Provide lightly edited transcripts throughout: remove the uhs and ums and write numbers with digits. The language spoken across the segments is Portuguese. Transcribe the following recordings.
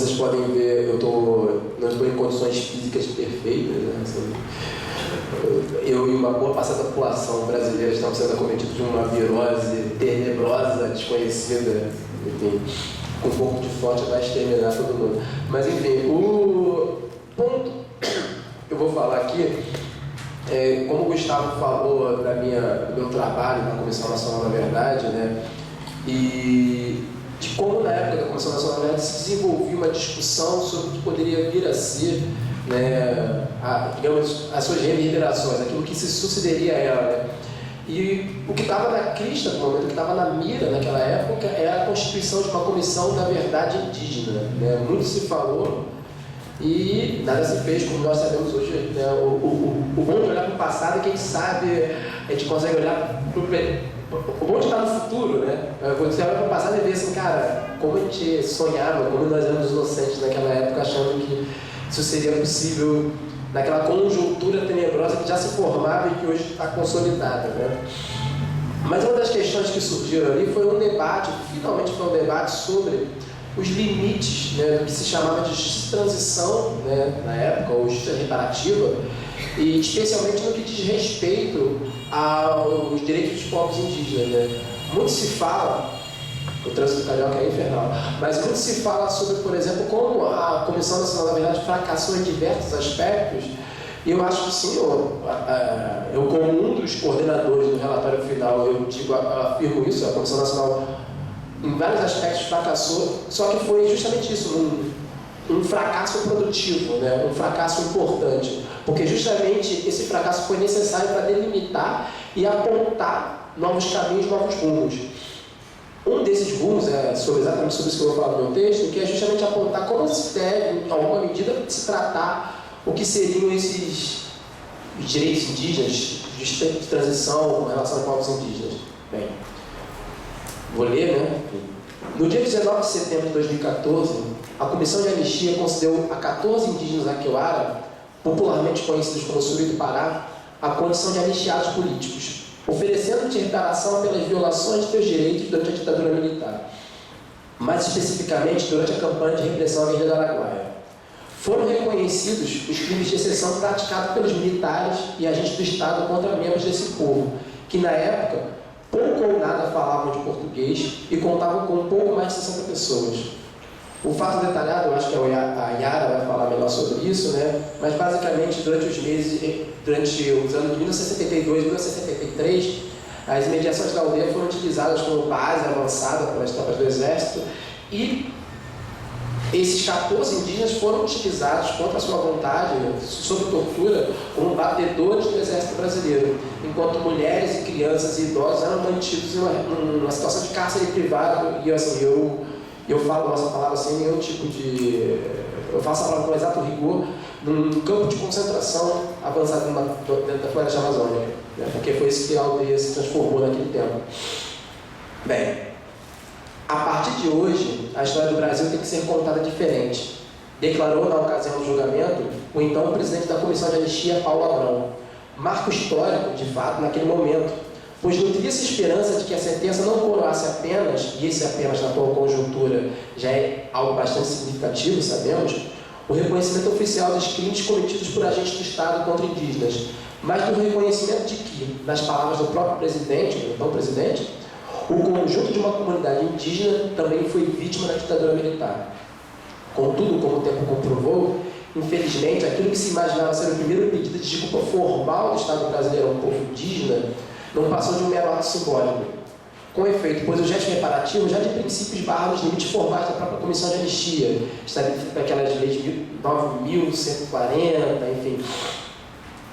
vocês podem ver, não estou em condições físicas perfeitas, né? Assim, eu e uma boa parte da população brasileira estamos sendo acometidos de uma virose tenebrosa, desconhecida, enfim, com um pouco de sorte vai exterminar todo mundo. Mas enfim, o ponto que eu vou falar aqui é, como o Gustavo falou do meu trabalho na Comissão Nacional da Verdade, né, e de como na época da Comissão Nacional da Verdade se desenvolvia uma discussão sobre o que poderia vir a ser, né, digamos, as suas reverberações, aquilo que se sucederia a ela, né. E o que estava na crista do momento, o que estava na mira naquela época, era a constituição de uma comissão da verdade indígena, né. Muito se falou e nada se fez, como nós sabemos hoje, né. O bom de olhar para o passado é quem sabe a gente consegue olhar para o bom de estar no futuro, né? Você olha para o passado e vê assim, cara, como a gente sonhava, como nós éramos inocentes naquela época, achando que isso seria possível naquela conjuntura tenebrosa que já se formava e que hoje está consolidada, né? Mas uma das questões que surgiram ali foi um debate, finalmente foi um debate sobre os limites, né, do que se chamava de justiça de transição, né, na época, ou justiça reparativa, e especialmente no que diz respeito aos direitos dos povos indígenas, né. Muito se fala, o trânsito carioca é infernal, mas muito se fala sobre, por exemplo, como a Comissão Nacional da Verdade fracassou em diversos aspectos, e eu acho que sim, eu como um dos coordenadores do relatório final, eu afirmo isso, a Comissão Nacional em vários aspectos fracassou, só que foi justamente isso, um fracasso produtivo, né? Um fracasso importante, porque justamente esse fracasso foi necessário para delimitar e apontar novos caminhos, novos rumos. Um desses rumos exatamente sobre isso que eu vou falar no meu texto, que é justamente apontar como se deve, em alguma medida, se tratar o que seriam esses direitos indígenas, justiça de transição em relação aos povos indígenas. Bem, vou ler, né? No dia 19 de setembro de 2014, a Comissão de Anistia concedeu a 14 indígenas Aqueuara, popularmente conhecidos como Sul do Pará, a condição de anistiados políticos, oferecendo-te reparação pelas violações de seus direitos durante a ditadura militar, mais especificamente durante a campanha de repressão à Guerra do Araguaia. Foram reconhecidos os crimes de exceção praticados pelos militares e agentes do Estado contra membros desse povo, que na época pouco ou nada falavam de português e contavam com um pouco mais de 60 pessoas. O fato detalhado, eu acho que a Yara vai falar melhor sobre isso, né? Mas basicamente durante os anos de 1962 e 1973, as imediações da aldeia foram utilizadas como base avançada pelas tropas do Exército e esses 14 indígenas foram utilizados contra a sua vontade, sob tortura, como batedores do Exército Brasileiro, enquanto mulheres e crianças e idosos eram mantidos em uma situação de cárcere privado. E assim, eu falo essa palavra sem nenhum tipo de... Eu faço a palavra com exato rigor, num campo de concentração avançado dentro da floresta amazônica, né? Porque foi isso que a aldeia se transformou naquele tempo. Bem, a partir de hoje, a história do Brasil tem que ser contada diferente, declarou na ocasião do julgamento o então presidente da Comissão de Anistia, Paulo Abrão. Marco histórico, de fato, naquele momento, pois nutria-se esperança de que a sentença não coroasse apenas, e esse apenas na atual conjuntura já é algo bastante significativo, sabemos, o reconhecimento oficial dos crimes cometidos por agentes do Estado contra indígenas, mas do reconhecimento de que, nas palavras do próprio presidente, o então presidente, o conjunto de uma comunidade indígena também foi vítima da ditadura militar. Contudo, como o tempo comprovou, infelizmente, aquilo que se imaginava ser o primeiro pedido de desculpa formal do Estado brasileiro ao povo indígena não passou de um mero ato simbólico. Com efeito, pois o gesto reparativo já de princípio esbarra nos limites formais da própria Comissão de Anistia, estabelecido naquelas leis de 9.140, enfim,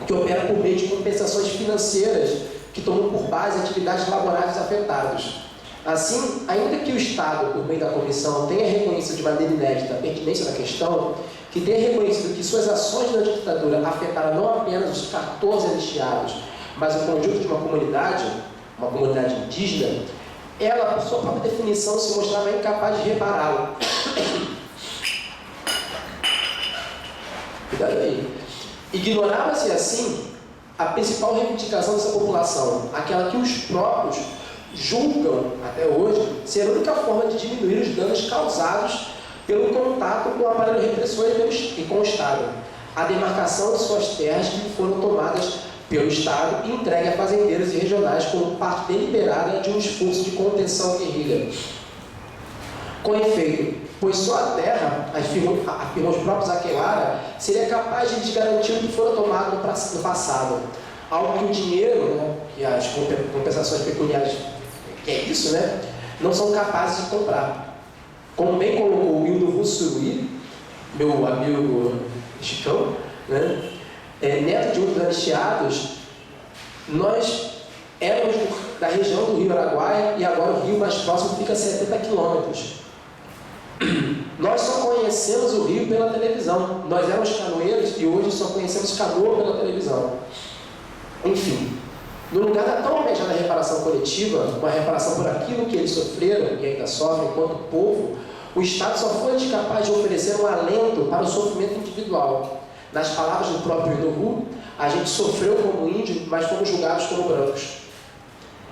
que opera por meio de compensações financeiras que tomam por base atividades laborais dos afetados. Assim, ainda que o Estado, por meio da comissão, tenha reconhecido de maneira inédita a pertinência da questão, que tenha reconhecido que suas ações durante a ditadura afetaram não apenas os 14 anistiados, mas o conjunto de uma comunidade indígena, ela, por sua própria definição, se mostrava incapaz de repará-lo. Cuidado aí. Ignorava-se, assim, a principal reivindicação dessa população, aquela que os próprios julgam, até hoje, ser a única forma de diminuir os danos causados pelo contato com o aparelho repressor e com o Estado. A demarcação de suas terras que foram tomadas pelo Estado e entregue a fazendeiros e regionais como parte deliberada de um esforço de contenção guerrilha. Com efeito, pois só a terra, afirmou os próprios Aquelara, seria capaz de lhes garantir o que fora tomado no passado. Algo que o dinheiro, né, que as compensações pecuniárias, que é isso, né, não são capazes de comprar. Como bem colocou o Hildo Russuí, meu amigo Chicão, né, neto de um dos anistiados, nós éramos da região do Rio Araguaia e agora o rio mais próximo fica a 70 quilômetros. Nós só conhecemos o rio pela televisão. Nós éramos canoeiros e hoje só conhecemos canoa pela televisão. Enfim, no lugar da tão almejada reparação coletiva, uma reparação por aquilo que eles sofreram e ainda sofrem enquanto povo, o Estado só foi capaz de oferecer um alento para o sofrimento individual. Nas palavras do próprio Inoru, a gente sofreu como índio, mas fomos julgados como brancos.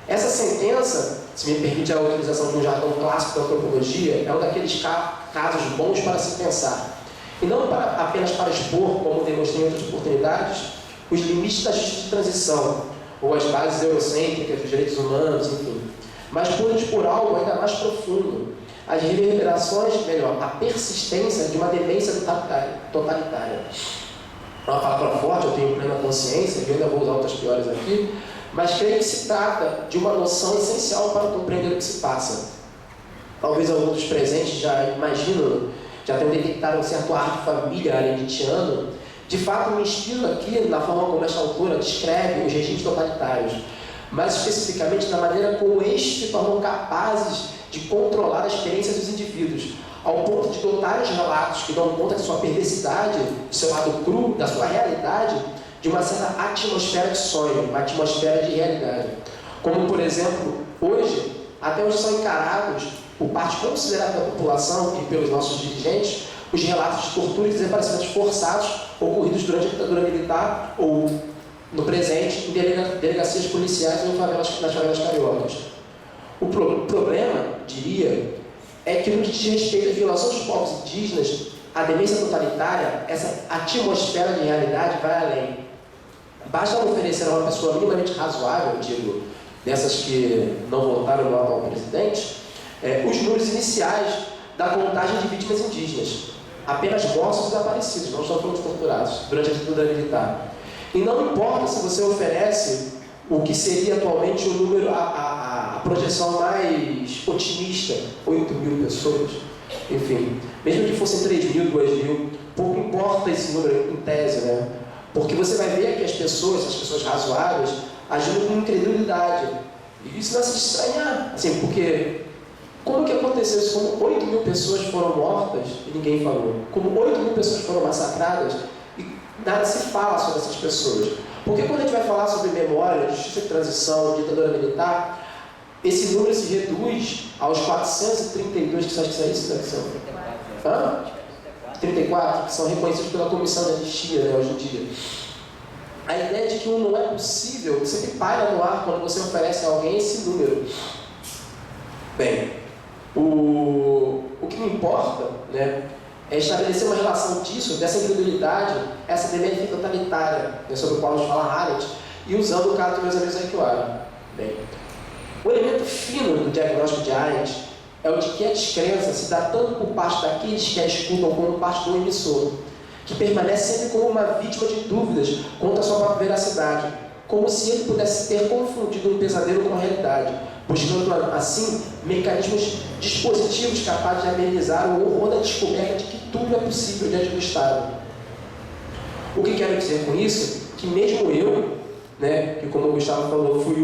Essa sentença, se me permite a utilização de um jargão clássico da antropologia, é um daqueles casos bons para se pensar. E não apenas para expor, como demonstrei em outras oportunidades, os limites da justiça de transição, ou as bases eurocêntricas dos direitos humanos, enfim. Mas por algo ainda mais profundo, as reverberações, a persistência de uma demência totalitária. É uma palavra forte, eu tenho plena consciência, eu ainda vou usar outras piores aqui, mas creio que se trata de uma noção essencial para compreender o que se passa. Talvez alguns dos presentes já imaginam, já tenham detectado um certo ar de família arenitiano. De fato, me inspiro aqui na forma como esta autora descreve os regimes totalitários, mas especificamente na maneira como estes se tornam capazes de controlar a experiência dos indivíduos, ao ponto de dotar os relatos que dão conta de sua perversidade, do seu lado cru, da sua realidade, de uma certa atmosfera de sonho, uma atmosfera de realidade. Como, por exemplo, hoje, até hoje são encarados, por parte considerável da população e pelos nossos dirigentes, os relatos de tortura e desaparecimentos forçados ocorridos durante a ditadura militar ou, no presente, em delegacias policiais ou nas favelas cariocas. O problema, diria, é que no que diz respeito às violações dos povos indígenas, a demência totalitária, essa atmosfera de realidade vai além. Basta oferecer a uma pessoa minimamente razoável, digo, dessas que não votaram no atual presidente, os números iniciais da contagem de vítimas indígenas. Apenas mortos e desaparecidos, não estão todos torturados durante a ditadura militar. E não importa se você oferece o que seria atualmente o número, a projeção mais otimista, 8.000 pessoas, enfim, mesmo que fossem 3.000, 2.000, pouco importa esse número em tese, né? Porque você vai ver que as pessoas razoáveis, agindo com incredulidade. E isso não se estranhar, assim, porque como que aconteceu isso? Como 8.000 pessoas foram mortas e ninguém falou? Como 8.000 pessoas foram massacradas e nada se fala sobre essas pessoas? Porque quando a gente vai falar sobre memória, justiça de transição, ditadura militar, esse número se reduz aos 432, que são isso, né? Que são 34, que são reconhecidos pela Comissão de Anistia, né, hoje em dia. A ideia de que não é possível sempre paira no ar quando você oferece a alguém esse número. Bem, o que me importa, né, é estabelecer uma relação disso, dessa incredulidade, essa demência totalitária, né, sobre o qual nos fala Hannett, e usando o caso dos meus amigos Aquelara. Bem, o elemento fino do diagnóstico de Arendt é o de que a descrença se dá tanto por parte daqueles que a escutam como por parte do emissor, que permanece sempre como uma vítima de dúvidas quanto à sua própria veracidade, como se ele pudesse ter confundido um pesadelo com a realidade, buscando assim mecanismos dispositivos capazes de amenizar o horror da descoberta de que tudo é possível diante do Estado. O que quero dizer com isso? Que mesmo eu, né, que como o Gustavo falou, fui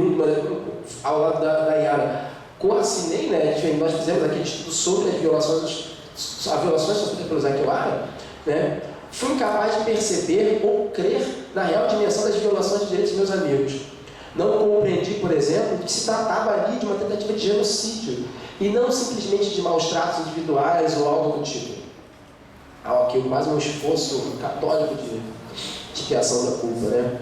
ao lado da Yara, coassinei, né, nós fizemos aquele estudo sobre as violações sofridas pelos Aquelara, né, fui incapaz de perceber ou crer na real dimensão das violações de direitos dos meus amigos. Não compreendi, por exemplo, que se tratava ali de uma tentativa de genocídio e não simplesmente de maus tratos individuais ou algo do tipo. Aqui quase um esforço católico de expiação da culpa, né?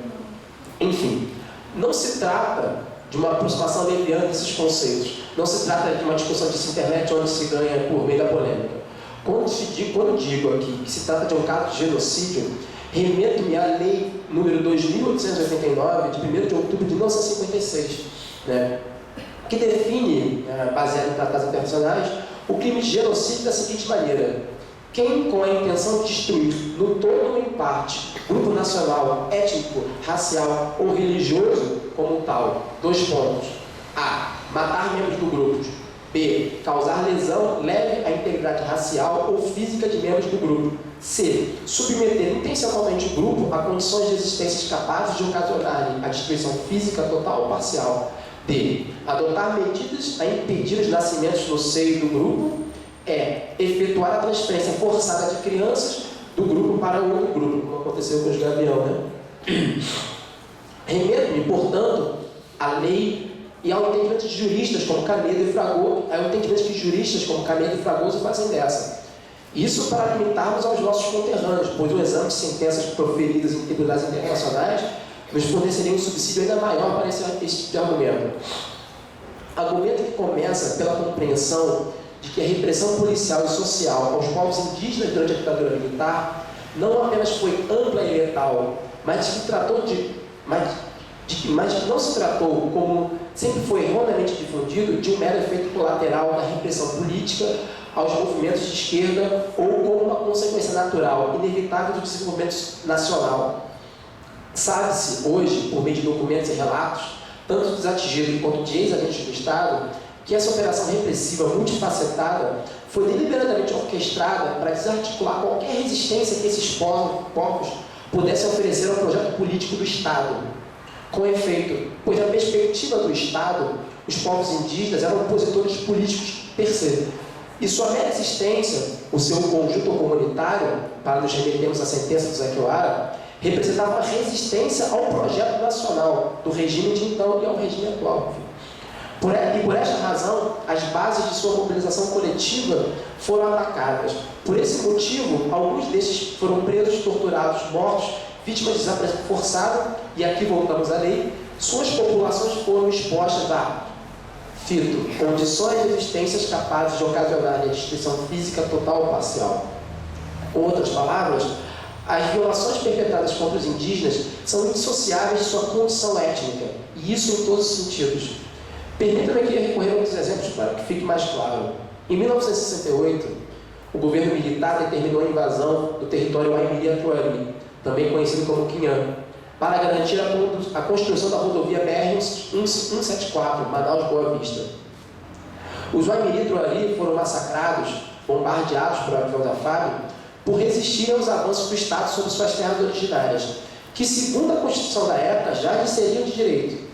Enfim, não se trata de uma aproximação leviana desses conceitos. Não se trata de uma discussão de internet onde se ganha por meio da polêmica. Quando digo aqui que se trata de um caso de genocídio, remeto-me à lei número 2.889, de 1º de outubro de 1956, né, que define, baseado em tratados internacionais, o crime de genocídio da seguinte maneira: quem, com a intenção de destruir, no todo ou em parte, grupo nacional, étnico, racial ou religioso como tal, 2 pontos. A. Matar membros do grupo. B. Causar lesão leve à integridade racial ou física de membros do grupo. C. Submeter intencionalmente o grupo a condições de existência capazes de ocasionar a destruição física total ou parcial. D. Adotar medidas a impedir os nascimentos no seio do grupo. E. Efetuar a transferência forçada de crianças do grupo para outro grupo, como aconteceu com os Gavião, né? Remeto-me, portanto, à lei e ao entendimento de juristas como Canedo e Fragoso, fazem dessa. Isso para limitarmos aos nossos conterrâneos, pois o exame de sentenças proferidas em tribunais internacionais nos forneceria um subsídio ainda maior para esse tipo de argumento. Argumento que começa pela compreensão de que a repressão policial e social aos povos indígenas durante a ditadura militar não apenas foi ampla e letal, mas que não se tratou, como sempre foi erroneamente difundido, de um mero efeito colateral da repressão política aos movimentos de esquerda ou como uma consequência natural, inevitável do desenvolvimento nacional. Sabe-se hoje, por meio de documentos e relatos, tanto dos atingidos quanto de ex-agentes do Estado, que essa operação repressiva multifacetada foi deliberadamente orquestrada para desarticular qualquer resistência que esses povos pudessem oferecer ao projeto político do Estado. Com efeito, pois na perspectiva do Estado, os povos indígenas eram opositores políticos per se. E sua mera existência, o seu conjunto comunitário, para nos remetermos à sentença do Zé Quioara, representava uma resistência ao projeto nacional do regime de então e ao regime atual. E por esta razão, as bases de sua mobilização coletiva foram atacadas. Por esse motivo, alguns desses foram presos, torturados, mortos, vítimas de desaparecimento forçado, e aqui voltamos à lei. Suas populações foram expostas a, cito, condições de existências capazes de ocasionar a destruição física total ou parcial. Com outras palavras, as violações perpetradas contra os indígenas são indissociáveis de sua condição étnica, e isso em todos os sentidos. Permita-me aqui recorrer a outros exemplos para que fique mais claro. Em 1968, o governo militar determinou a invasão do território Waimiri-Atuari, também conhecido como Quinhã, para garantir a construção da rodovia BR-174, Manaus-Boa Vista. Os Waimiri-Atuari foram massacrados, bombardeados por avião da FAB, por resistir aos avanços do Estado sobre suas terras originárias, que, segundo a Constituição da época, já lhes seriam de direito.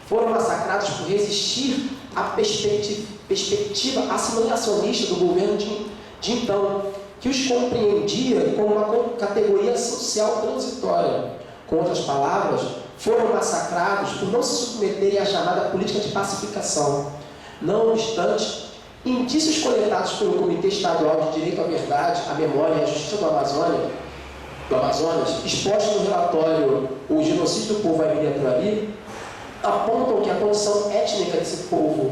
Foram massacrados por resistir à perspectiva assimilacionista do governo de então, que os compreendia como uma categoria social transitória. Com outras palavras, foram massacrados por não se submeterem à chamada política de pacificação. Não obstante, indícios coletados pelo Comitê Estadual de Direito à Verdade, à Memória e à Justiça do Amazonas, expostos no relatório O Genocídio do Povo Waimiri-Atuari, apontam que a condição étnica desse povo,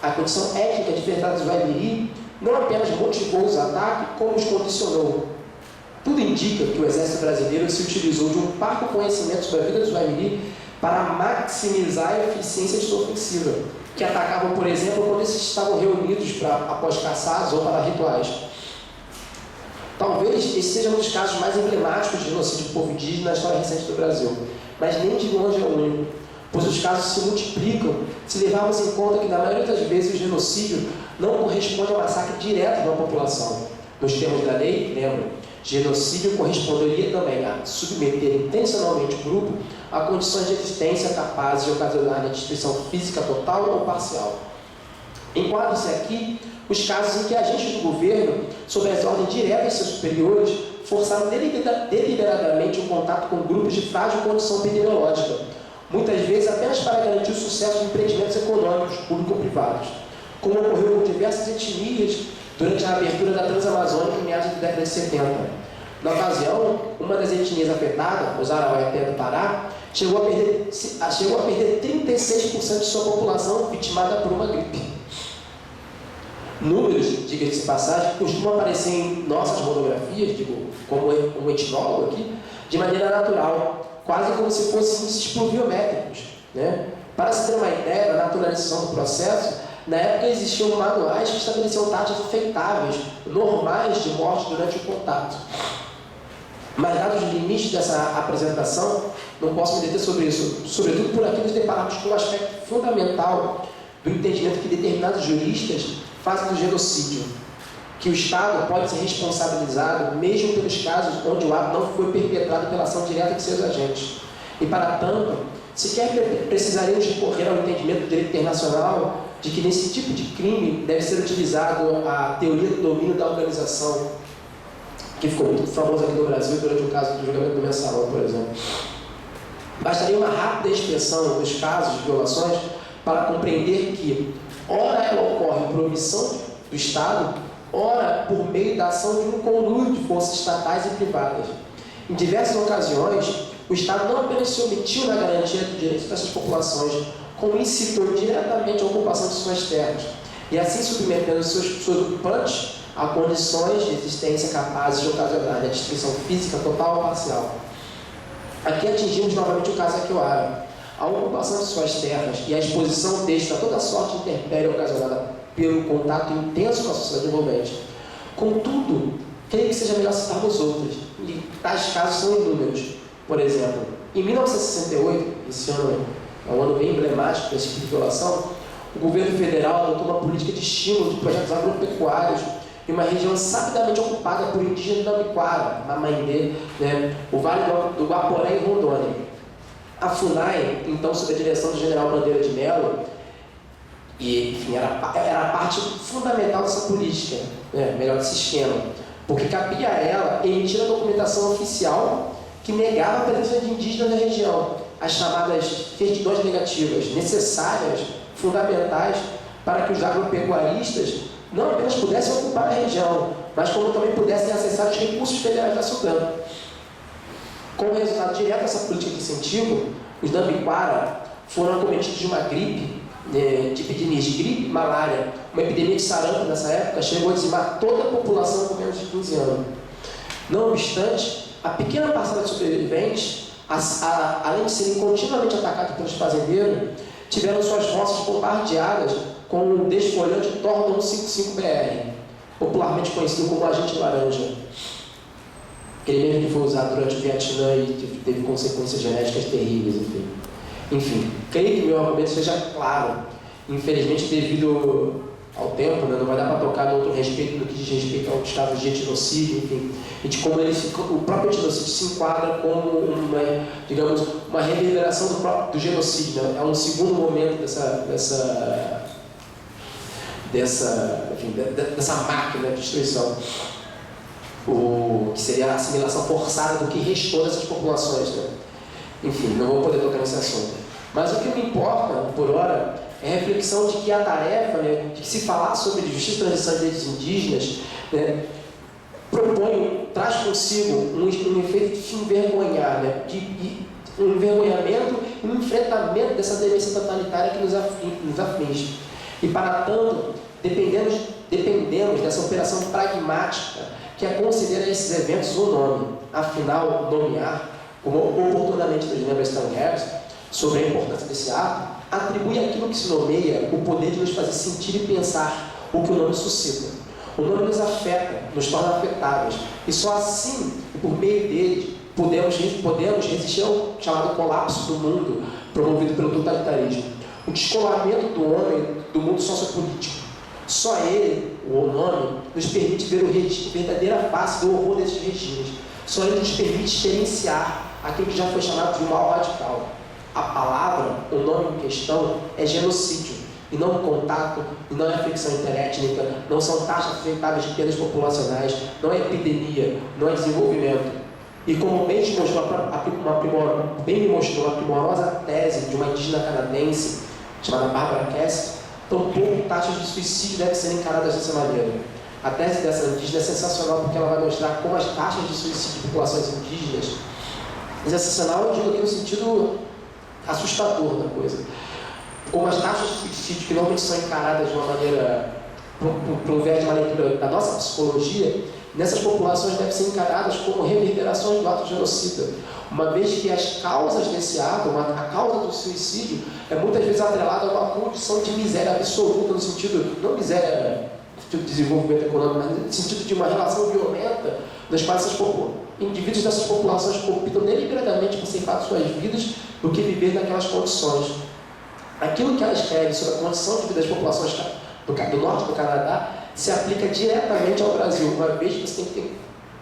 a condição étnica de verdade dos Waimiri, não apenas motivou os ataques, como os condicionou. Tudo indica que o exército brasileiro se utilizou de um parco conhecimento sobre a vida dos Waimiri para maximizar a eficiência de sua ofensiva, que atacavam, por exemplo, quando esses estavam reunidos após caçados ou para rituais. Talvez esse seja um dos casos mais emblemáticos de genocídio do povo indígena na história recente do Brasil, mas nem de longe é o único, pois os casos se multiplicam se levarmos em conta que, na maioria das vezes, o genocídio não corresponde ao massacre direto de uma população. Nos termos da lei, lembra, genocídio corresponderia também a submeter intencionalmente o grupo a condições de existência capazes de ocasionar a destruição física total ou parcial. Enquadram-se aqui os casos em que agentes do governo, sob as ordens diretas de seus superiores, forçaram deliberadamente o contato com grupos de frágil condição epidemiológica, muitas vezes apenas para garantir o sucesso de empreendimentos econômicos, público-privados, como ocorreu com diversas etnias durante a abertura da Transamazônica em meados da década de 70. Na ocasião, uma das etnias afetadas, os Arauaté do Pará, chegou a perder 36% de sua população vitimada por uma gripe. Números, diga-se de passagem, costumam aparecer em nossas monografias, digo, como um etnólogo aqui, de maneira natural, quase como se fossem índices pluviométricos, né? Para se ter uma ideia da naturalização do processo, na época existiam manuais que estabeleciam taxas aceitáveis, normais de morte durante o contato. Mas, dados os limites dessa apresentação, não posso me deter sobre isso, sobretudo por aqui nos deparamos com um aspecto fundamental do entendimento que determinados juristas fazem do genocídio, que o Estado pode ser responsabilizado mesmo pelos casos onde o ato não foi perpetrado pela ação direta de seus agentes. E, para tanto, sequer precisaríamos recorrer ao entendimento do direito internacional de que nesse tipo de crime deve ser utilizado a teoria do domínio da organização, que ficou muito famosa aqui no Brasil durante o caso do julgamento do Mensalão, por exemplo. Bastaria uma rápida inspeção dos casos de violações para compreender que, ora ela ocorre por omissão do Estado, ora por meio da ação de um conluio de forças estatais e privadas. Em diversas ocasiões, o Estado não apenas se omitiu na garantia do direito dessas populações, como incitou diretamente a ocupação de suas terras, e assim submetendo seus ocupantes a condições de existência capazes de ocasionar a destruição física total ou parcial. Aqui atingimos novamente o caso Aquioara. A ocupação de suas terras e a exposição destes a toda sorte de intempérie ocasionada pelo contato intenso com a sociedade envolvente. Contudo, creio que seja melhor citarmos outros, e tais casos são inúmeros. Por exemplo, em 1968, esse ano é um ano bem emblemático desse tipo de violação, o governo federal adotou uma política de estímulo de projetos agropecuários em uma região sabidamente ocupada por indígenas da Biquara, Mamaindê, né, o Vale do Guaporé e Rondônia. A FUNAI, então sob a direção do general Bandeira de Mello, e enfim, era a parte fundamental dessa política, né, melhor desse esquema, porque cabia a ela emitir a documentação oficial que negava a presença de indígenas na região, as chamadas certidões negativas, necessárias, fundamentais, para que os agropecuaristas não apenas pudessem ocupar a região, mas como também pudessem acessar os recursos federais da Sudã. Como resultado direto dessa política de incentivo, os Nambiquara foram acometidos de uma gripe, de epidemias de gripe, malária, uma epidemia de sarampo nessa época, chegou a dizimar toda a população com menos de 15 anos. Não obstante, a pequena parcela de sobreviventes, além de serem continuamente atacados pelos fazendeiros, tiveram suas roças bombardeadas com o desfolhante Tordon 55BR, popularmente conhecido como agente laranja. Aquele mesmo que foi usado durante o Vietnã e teve consequências genéticas terríveis, enfim. Creio que meu argumento seja claro. Infelizmente, devido ao tempo, né, não vai dar para tocar no outro respeito do que diz respeito aos casos de etnocídio, enfim, e de como o próprio etnocídio se enquadra como uma reverberação do genocídio, né? É um segundo momento dessa máquina de destruição, que seria a assimilação forçada do que restou dessas populações, né? Enfim, não vou poder tocar nesse assunto. Mas o que me importa, por hora, é a reflexão de que a tarefa, né, de que se falar sobre justiça e transição de direitos indígenas, né, traz consigo um efeito de se envergonhar, né, um envergonhamento e um enfrentamento dessa tendência totalitária que nos aflige. E, para tanto, dependemos dessa operação pragmática que considera esses eventos um nome. Afinal, nomear, como oportunamente nos lembra Stan Harris, sobre a importância desse ato, atribui àquilo que se nomeia o poder de nos fazer sentir e pensar o que o nome suscita. O nome nos afeta, nos torna afetáveis, e só assim, e por meio dele, podemos resistir ao chamado colapso do mundo promovido pelo totalitarismo. O descolamento do homem do mundo sociopolítico. Só ele, o nome, nos permite ver a verdadeira face do horror desses regimes. Só ele nos permite experienciar aquilo que já foi chamado de mal radical. A palavra, o nome em questão, é genocídio, e não contato, e não é fricção interétnica, não são taxas aceitáveis de perdas populacionais, não é epidemia, não é desenvolvimento. E como bem me mostrou a primorosa tese de uma indígena canadense, chamada Barbara Cass, tampouco taxas de suicídio devem ser encaradas dessa maneira. A tese dessa indígena é sensacional porque ela vai mostrar como as taxas de suicídio de populações indígenas, é sensacional, eu digo aqui no sentido assustador da coisa, como as taxas de suicídio, que normalmente são encaradas de uma maneira para um viés de uma leitura da nossa psicologia, nessas populações devem ser encaradas como reverberações do ato genocida, uma vez que as causas desse ato, a causa do suicídio, é muitas vezes atrelada a uma condição de miséria absoluta, no sentido, não miséria de desenvolvimento econômico, mas no sentido de uma relação violenta das quais indivíduos dessas populações optam deliberadamente por ceifar suas vidas do que viver naquelas condições. Aquilo que ela escreve sobre a condição de vida das populações do norte do Canadá se aplica diretamente ao Brasil, uma vez que você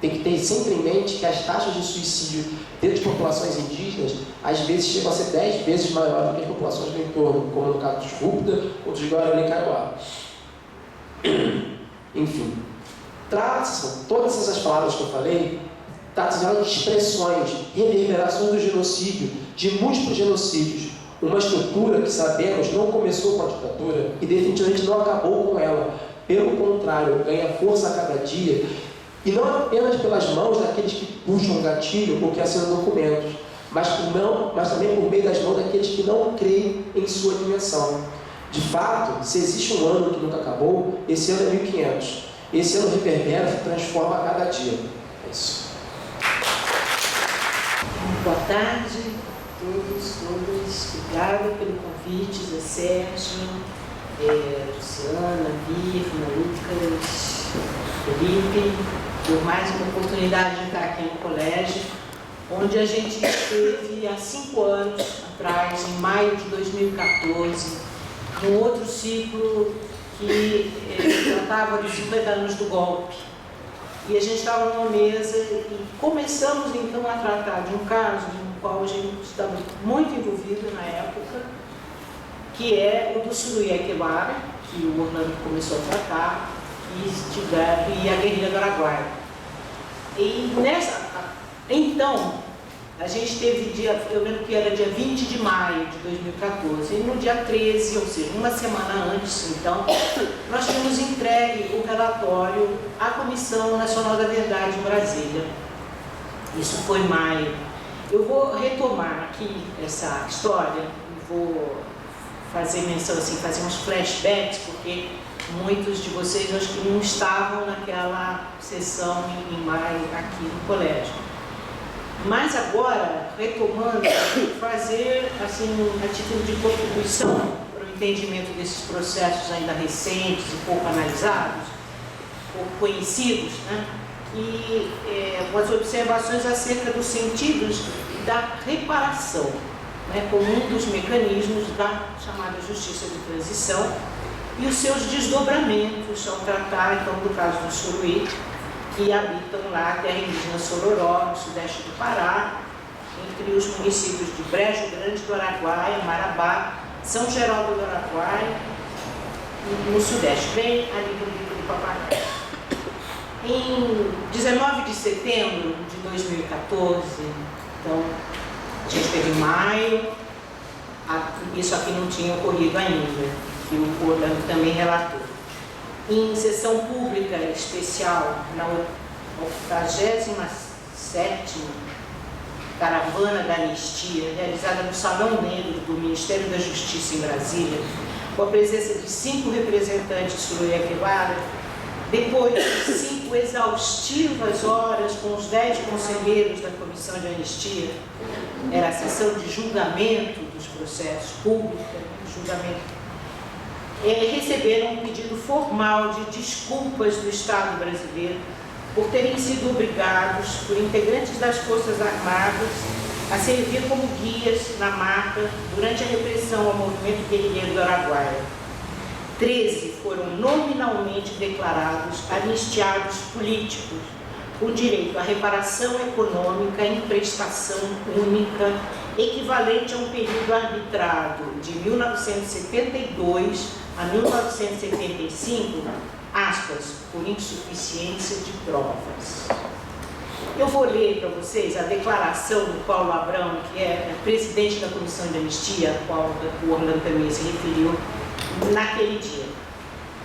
tem que ter sempre em mente que as taxas de suicídio dentro de populações indígenas às vezes chegam a ser 10 vezes maiores do que as populações do entorno, como no caso dos Rúpida ou dos Guarani Kaiowá. Enfim, trata-se, todas essas palavras que eu falei, trata-se de expressões, reverberações do genocídio, de múltiplos genocídios, uma estrutura que sabemos não começou com a ditadura e definitivamente não acabou com ela. Pelo contrário, ganha força a cada dia, e não apenas pelas mãos daqueles que puxam o gatilho ou que assinam documentos, mas também por meio das mãos daqueles que não creem em sua dimensão. De fato, se existe um ano que nunca acabou, esse ano é 1500. Esse ano reverbera e transforma a cada dia. É isso. Boa tarde a todos, todas. Obrigada pelo convite, Zé Sérgio, Luciana, Virna, Lucas, Felipe, por mais uma oportunidade de estar aqui no colégio, onde a gente esteve há 5 anos atrás, em maio de 2014, num outro ciclo que tratava dos 50 anos do golpe. E a gente estava numa mesa e começamos então a tratar de um caso no qual a gente estava muito envolvido na época, que é o do Suruí Aquebara, que o Orlando começou a tratar, e a guerrilha do Araguaia. E então, a gente teve eu lembro que era dia 20 de maio de 2014, e no dia 13, ou seja, uma semana antes, então, nós tínhamos entregue o relatório à Comissão Nacional da Verdade em Brasília. Isso foi em maio. Eu vou retomar aqui essa história, vou fazer menção assim, fazer uns flashbacks, porque muitos de vocês acho que não estavam naquela sessão em maio aqui no colégio. Mas agora, retomando, fazer assim, a título de contribuição para o entendimento desses processos ainda recentes e pouco analisados, pouco conhecidos, né? E umas observações acerca dos sentidos da reparação, né, como um dos mecanismos da chamada justiça de transição e os seus desdobramentos ao tratar, então, do caso do Suruí, que habitam lá a terra indígena Sororó, no sudeste do Pará, entre os municípios de Brejo Grande do Araguaia, Marabá, São Geraldo do Araguaia, no sudeste, bem ali do Bico do Papagaio. Em 19 de setembro de 2014, então, a gente teve em maio, isso aqui não tinha ocorrido ainda, que o Orlando também relatou. Em sessão pública especial, na 87ª Caravana da Anistia, realizada no Salão Negro do Ministério da Justiça em Brasília, com a presença de 5 representantes Suruí Aquebara, depois de 5 exaustivas horas com os 10 conselheiros da Comissão de Anistia, era a sessão de julgamento dos processos públicos, julgamento, receberam um pedido formal de desculpas do Estado brasileiro por terem sido obrigados por integrantes das Forças Armadas a servir como guias na mata durante a repressão ao movimento guerrilheiro do Araguaia. 13 foram nominalmente declarados anistiados políticos, com direito à reparação econômica em prestação única, equivalente a um período arbitrado de 1972 a 1975, aspas, por insuficiência de provas. Eu vou ler para vocês a declaração do Paulo Abrão, que é presidente da Comissão de Anistia, a qual o Orlando também se referiu, naquele dia.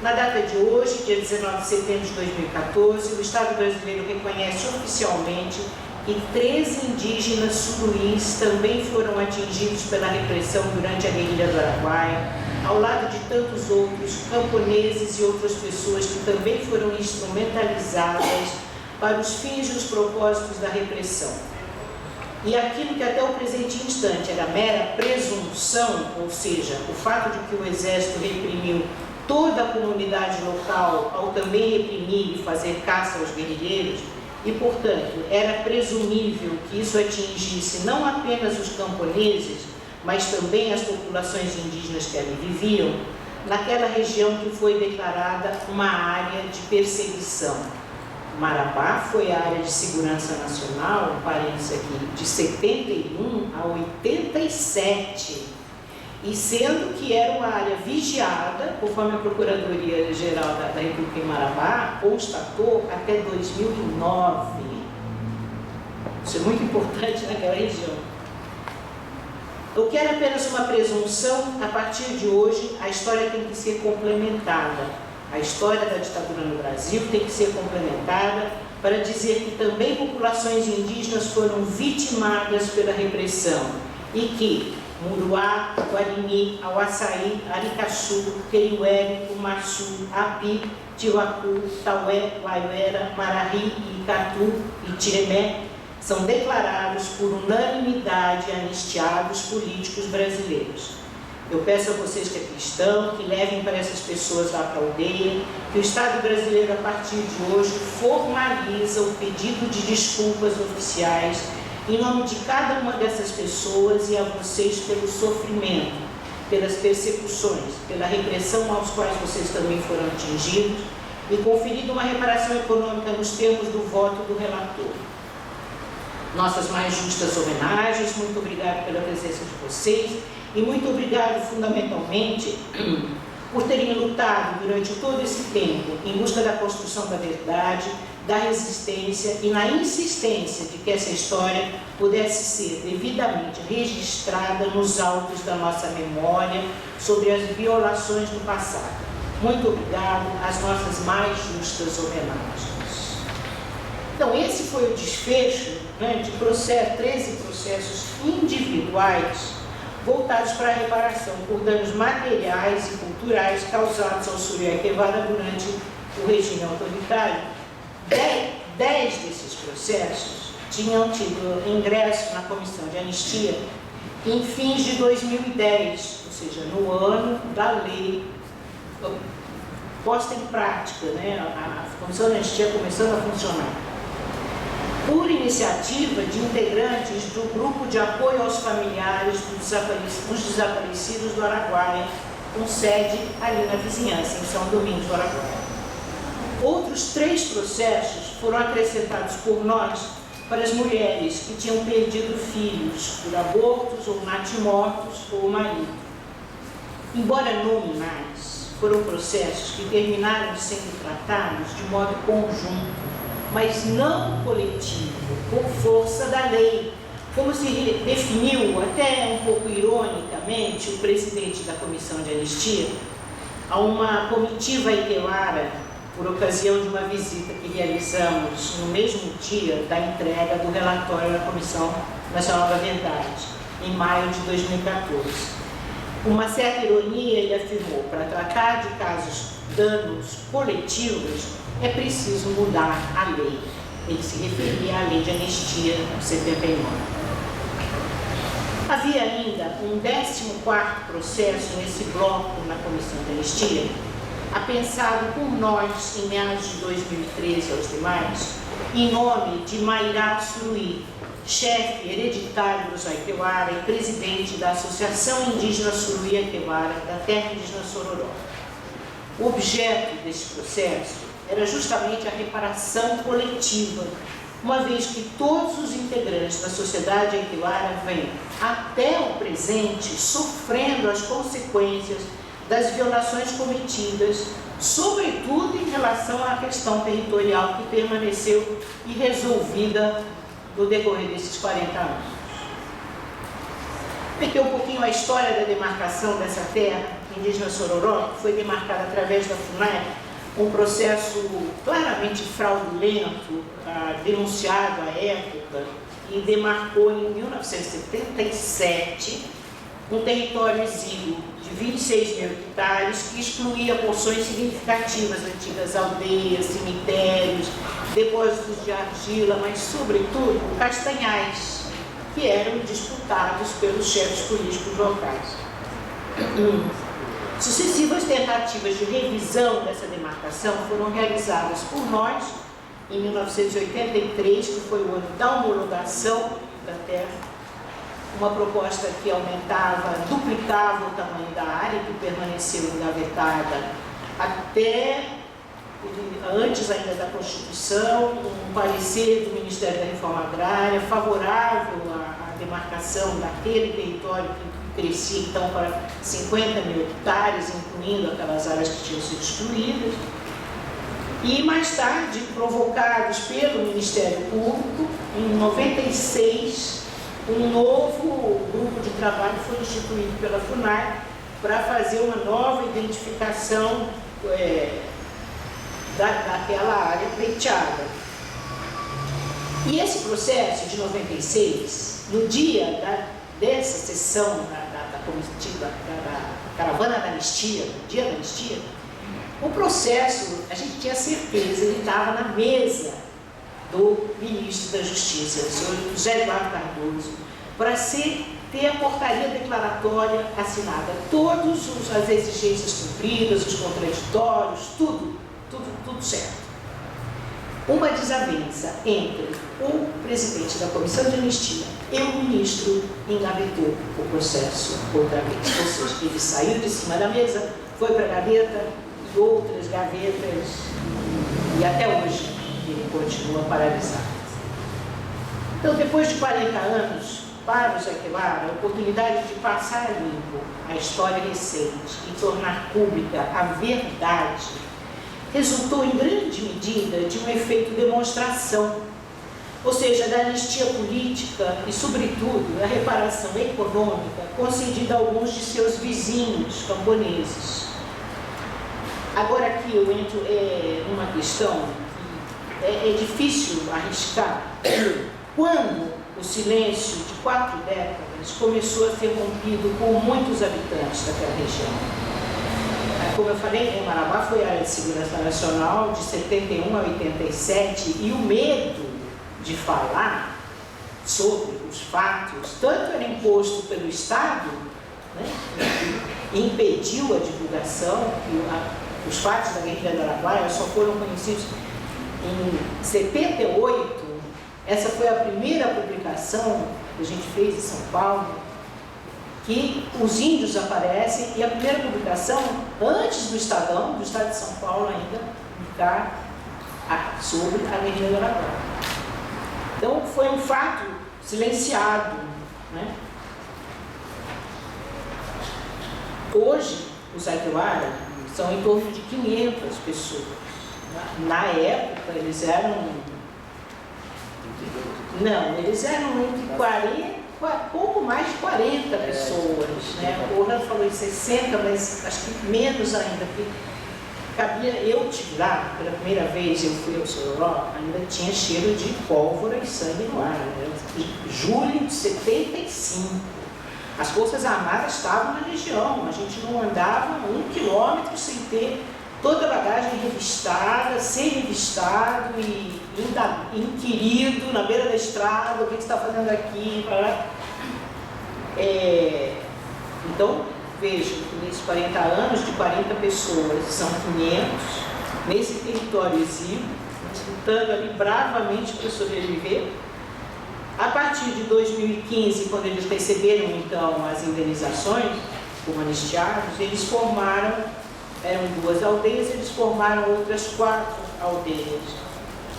Na data de hoje, dia 19 de setembro de 2014, o Estado brasileiro reconhece oficialmente que 13 indígenas suruís também foram atingidos pela repressão durante a guerrilha do Araguaia, ao lado de tantos outros camponeses e outras pessoas que também foram instrumentalizadas para os fins e os propósitos da repressão. E aquilo que até o presente instante era mera presunção, ou seja, o fato de que o Exército reprimiu toda a comunidade local ao também reprimir e fazer caça aos guerrilheiros, e, portanto, era presumível que isso atingisse não apenas os camponeses, mas também as populações indígenas que ali viviam, naquela região que foi declarada uma área de perseguição. Marabá foi a área de segurança nacional, um parênteses aqui, de 71 a 87, e sendo que era uma área vigiada, conforme a Procuradoria-Geral da República em Marabá constatou, até 2009. Isso é muito importante naquela região. O que era apenas uma presunção, a partir de hoje, a história tem que ser complementada. A história da ditadura no Brasil tem que ser complementada para dizer que também populações indígenas foram vitimadas pela repressão e que Muruá, Guarani, Auaçaí, Aricaçu, Queiué, Umaçu, Api, Tiwacu, Taué, Guaiuera, Mararí, Icatu e Tiremé são declarados por unanimidade anistiados políticos brasileiros. Eu peço a vocês que aqui estão, que levem para essas pessoas lá para a aldeia, que o Estado brasileiro, a partir de hoje, formaliza o pedido de desculpas oficiais em nome de cada uma dessas pessoas e a vocês pelo sofrimento, pelas persecuções, pela repressão aos quais vocês também foram atingidos e conferido uma reparação econômica nos termos do voto do relator. Nossas mais justas homenagens, muito obrigado pela presença de vocês e muito obrigado fundamentalmente por terem lutado durante todo esse tempo em busca da construção da verdade, da resistência e na insistência de que essa história pudesse ser devidamente registrada nos autos da nossa memória sobre as violações do passado. Muito obrigado às nossas mais justas homenagens. Então, esse foi o desfecho, né, de 13 processos individuais voltados para a reparação por danos materiais e culturais causados ao Surya Guevara durante o regime autoritário. 10 desses processos tinham tido ingresso na Comissão de Anistia em fins de 2010, ou seja, no ano da lei posta em prática, né, a Comissão de Anistia começando a funcionar, por iniciativa de integrantes do Grupo de Apoio aos Familiares dos Desaparecidos do Araguaia, com sede ali na vizinhança, em São Domingos do Araguaia. Outros 3 processos foram acrescentados por nós para as mulheres que tinham perdido filhos por abortos ou natimortos ou marido. Embora nominais, foram processos que terminaram sendo tratados de modo conjunto, mas não coletivo, por força da lei, como se definiu, até um pouco ironicamente, o presidente da Comissão de Anistia, a uma comitiva itilara, por ocasião de uma visita que realizamos no mesmo dia da entrega do relatório da Comissão Nacional da Verdade, em maio de 2014. Com uma certa ironia, ele afirmou: para tratar de casos danos coletivos, é preciso mudar a lei. Ele se referia à lei de anistia de 79. Havia ainda um 14º processo nesse bloco na Comissão de Anistia, apensado por nós em meados de 2013 aos demais, em nome de Mairá Suruí, chefe hereditário do Zaiquewara e presidente da Associação Indígena Suruí Aquewara da Terra Indígena Sororó. O objeto desse processo era justamente a reparação coletiva, uma vez que todos os integrantes da sociedade Aquewara vêm, até o presente, sofrendo as consequências das violações cometidas, sobretudo em relação à questão territorial que permaneceu irresolvida no decorrer desses 40 anos. Peguei um pouquinho a história da demarcação dessa terra indígena Sororó, que foi demarcada através da FUNAI, um processo claramente fraudulento, denunciado à época, e demarcou em 1977 um território exíguo de 26 mil hectares que excluía porções significativas, antigas aldeias, cemitérios, depósitos de argila, mas, sobretudo, castanhais, que eram disputados pelos chefes políticos locais. Sucessivas tentativas de revisão dessa demarcação foram realizadas por nós em 1983, que foi o ano da homologação da terra, uma proposta que aumentava, duplicava o tamanho da área, que permaneceu engavetada até antes ainda da Constituição, um parecer do Ministério da Reforma Agrária favorável à demarcação daquele território que crescia então para 50 mil hectares, incluindo aquelas áreas que tinham sido excluídas. E mais tarde, provocados pelo Ministério Público, em 96, um novo grupo de trabalho foi instituído pela FUNAI para fazer uma nova identificação daquela área pleiteada. E esse processo de 96, no dia dessa sessão da comitiva, da caravana da anistia, no dia da anistia, o processo, a gente tinha certeza, ele estava na mesa do ministro da Justiça, o senhor José Eduardo Cardoso, para ter a portaria declaratória assinada, todas as exigências cumpridas, os contraditórios, tudo certo. Uma desavença entre o presidente da Comissão de Anistia e o ministro engavetou o processo outra vez. Ou seja, ele saiu de cima da mesa, foi para a gaveta e outras gavetas, e até hoje ele continua paralisado. Então, depois de 40 anos, para o Zé Quebrada, a oportunidade de passar limpo a história recente e tornar pública a verdade resultou em grande medida de um efeito demonstração, ou seja, da anistia política e, sobretudo, da reparação econômica concedida a alguns de seus vizinhos camponeses. Agora aqui eu entro numa questão que é difícil arriscar. Quando o silêncio de 4 décadas começou a ser rompido por muitos habitantes daquela região. Como eu falei, Marabá foi área de segurança nacional de 71 a 87 e o medo de falar sobre os fatos, tanto era imposto pelo Estado, né, que impediu a divulgação, que os fatos da guerrilha do Araguaia só foram conhecidos em 78. Essa foi a primeira publicação que a gente fez em São Paulo, que os índios aparecem, e a primeira publicação, antes do Estadão, do Estado de São Paulo ainda, publicar sobre a guerrilha do Araguaia. Então, foi um fato silenciado, né? Hoje, os Aiguara são em torno de 500 pessoas. Na época, eles eram... Não, eles eram entre 40... pouco mais de 40 pessoas, né? O Orlando falou em 60, mas acho que menos ainda, porque cabia, eu estive lá, pela primeira vez eu fui ao Sororó, ainda tinha cheiro de pólvora e sangue no ar, né? Julho de 75, as Forças Armadas estavam na região, a gente não andava 1 quilômetro sem ter toda a bagagem revistada, ser revistado e inquirido na beira da estrada, o que você está fazendo aqui, então, vejo que nesses 40 anos, de 40 pessoas, são 500, nesse território exíguo, lutando ali bravamente para sobreviver. A partir de 2015, quando eles receberam, então, as indenizações, como anistiados, eles formaram, eram 2 aldeias, eles formaram outras 4 aldeias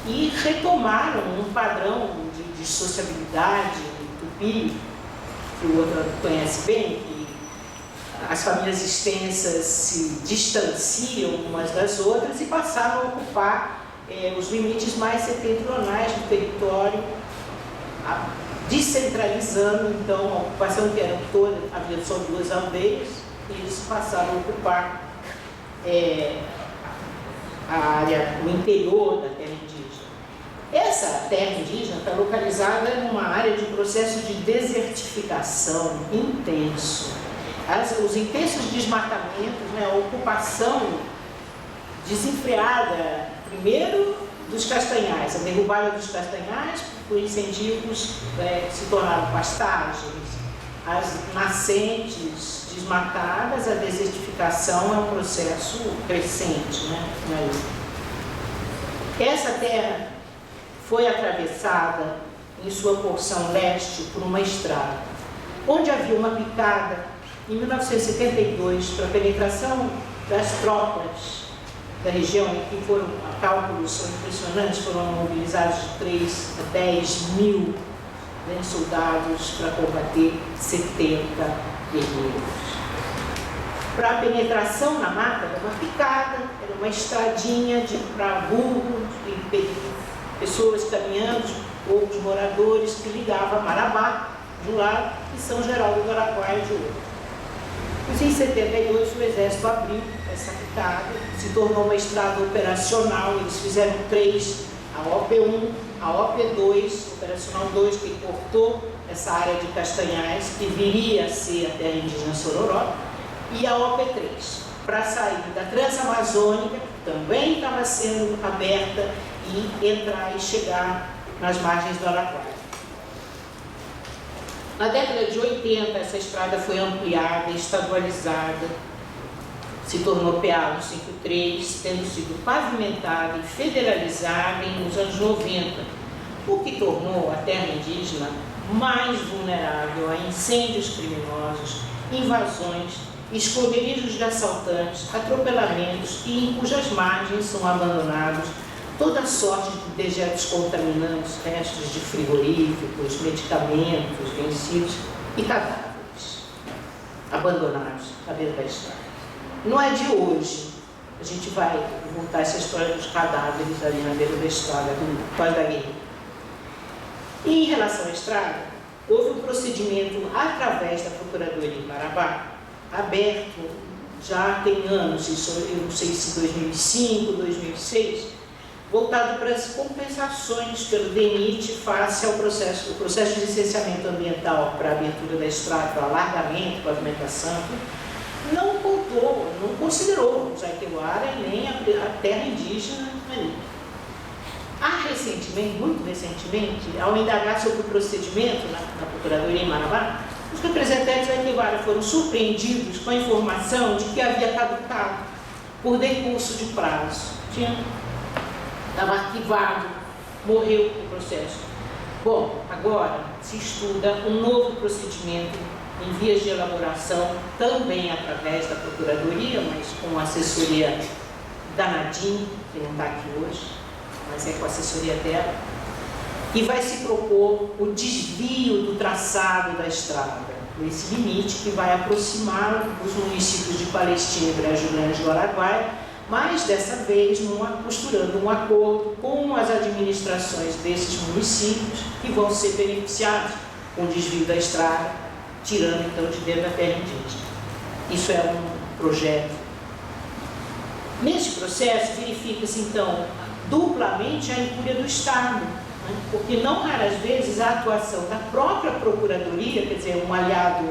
e retomaram um padrão de sociabilidade tupi, que o outro conhece bem, que as famílias extensas se distanciam umas das outras e passaram a ocupar os limites mais setentrionais do território, descentralizando então a ocupação, que eram todas, havia só 2 aldeias, e eles passaram a ocupar a área, o interior da terra indígena. Essa terra indígena está localizada numa área de processo de desertificação intenso. os intensos desmatamentos, né, a ocupação desenfreada, primeiro dos castanhais, a derrubada dos castanhais por incendios que se tornaram pastagens, as nascentes desmatadas, a desertificação é um processo crescente, né? Essa terra foi atravessada em sua porção leste por uma estrada, onde havia uma picada em 1972 para a penetração das tropas da região, em que foram, cálculos são impressionantes, foram mobilizados de 3 a 10 mil, né, soldados para combater 70 guerreiros. Para a penetração na mata, era uma picada, era uma estradinha para burro, pessoas caminhando, poucos moradores, que ligava Marabá de um lado e São Geraldo do Araguaia de outro. Mas em 72 o Exército abriu essa picada, se tornou uma estrada operacional, eles fizeram 3, a OP1, a OP2, Operacional 2, que cortou essa área de Castanhais, que viria a ser a terra indígena Sororó, e a OP3, para sair da Transamazônica, que também estava sendo aberta, e entrar e chegar nas margens do Araguaia. Na década de 80, essa estrada foi ampliada, estadualizada, se tornou PA 153, tendo sido pavimentada e federalizada nos anos 90, o que tornou a terra indígena mais vulnerável a incêndios criminosos, invasões, esconderijos de assaltantes, atropelamentos e em cujas margens são abandonados toda sorte de dejetos contaminantes, restos de frigoríficos, medicamentos vencidos e cadáveres abandonados à beira da estrada. Não é de hoje, a gente vai voltar essa história dos cadáveres ali na beira da estrada, quase da guerra. E em relação à estrada, houve um procedimento através da Procuradoria em Marabá, aberto já tem anos, isso eu não sei se 2005, 2006, voltado para as compensações pelo DENIT face ao processo de licenciamento ambiental para a abertura da estrada, para alargamento, pavimentação, não contou, não considerou o Jaqueluara e nem a terra indígena ali. Recentemente, muito recentemente, ao indagar sobre o procedimento na Procuradoria em Marabá, os representantes da Jaqueluara foram surpreendidos com a informação de que havia caducado por decurso de prazo. Estava arquivado, morreu o processo. Bom, agora se estuda um novo procedimento em vias de elaboração, também através da Procuradoria, mas com assessoria da Nadine, que não está aqui hoje, mas é com a assessoria dela, e vai se propor o desvio do traçado da estrada, esse limite que vai aproximar os municípios de Palestina e Brejo Grande do Araguaia, mas dessa vez costurando um acordo com as administrações desses municípios que vão ser beneficiados com o desvio da estrada, tirando então de dentro da terra indígena. Isso é um projeto. Neste processo verifica-se então duplamente a incúria do Estado, né? Porque não raras vezes a atuação da própria Procuradoria, quer dizer, um aliado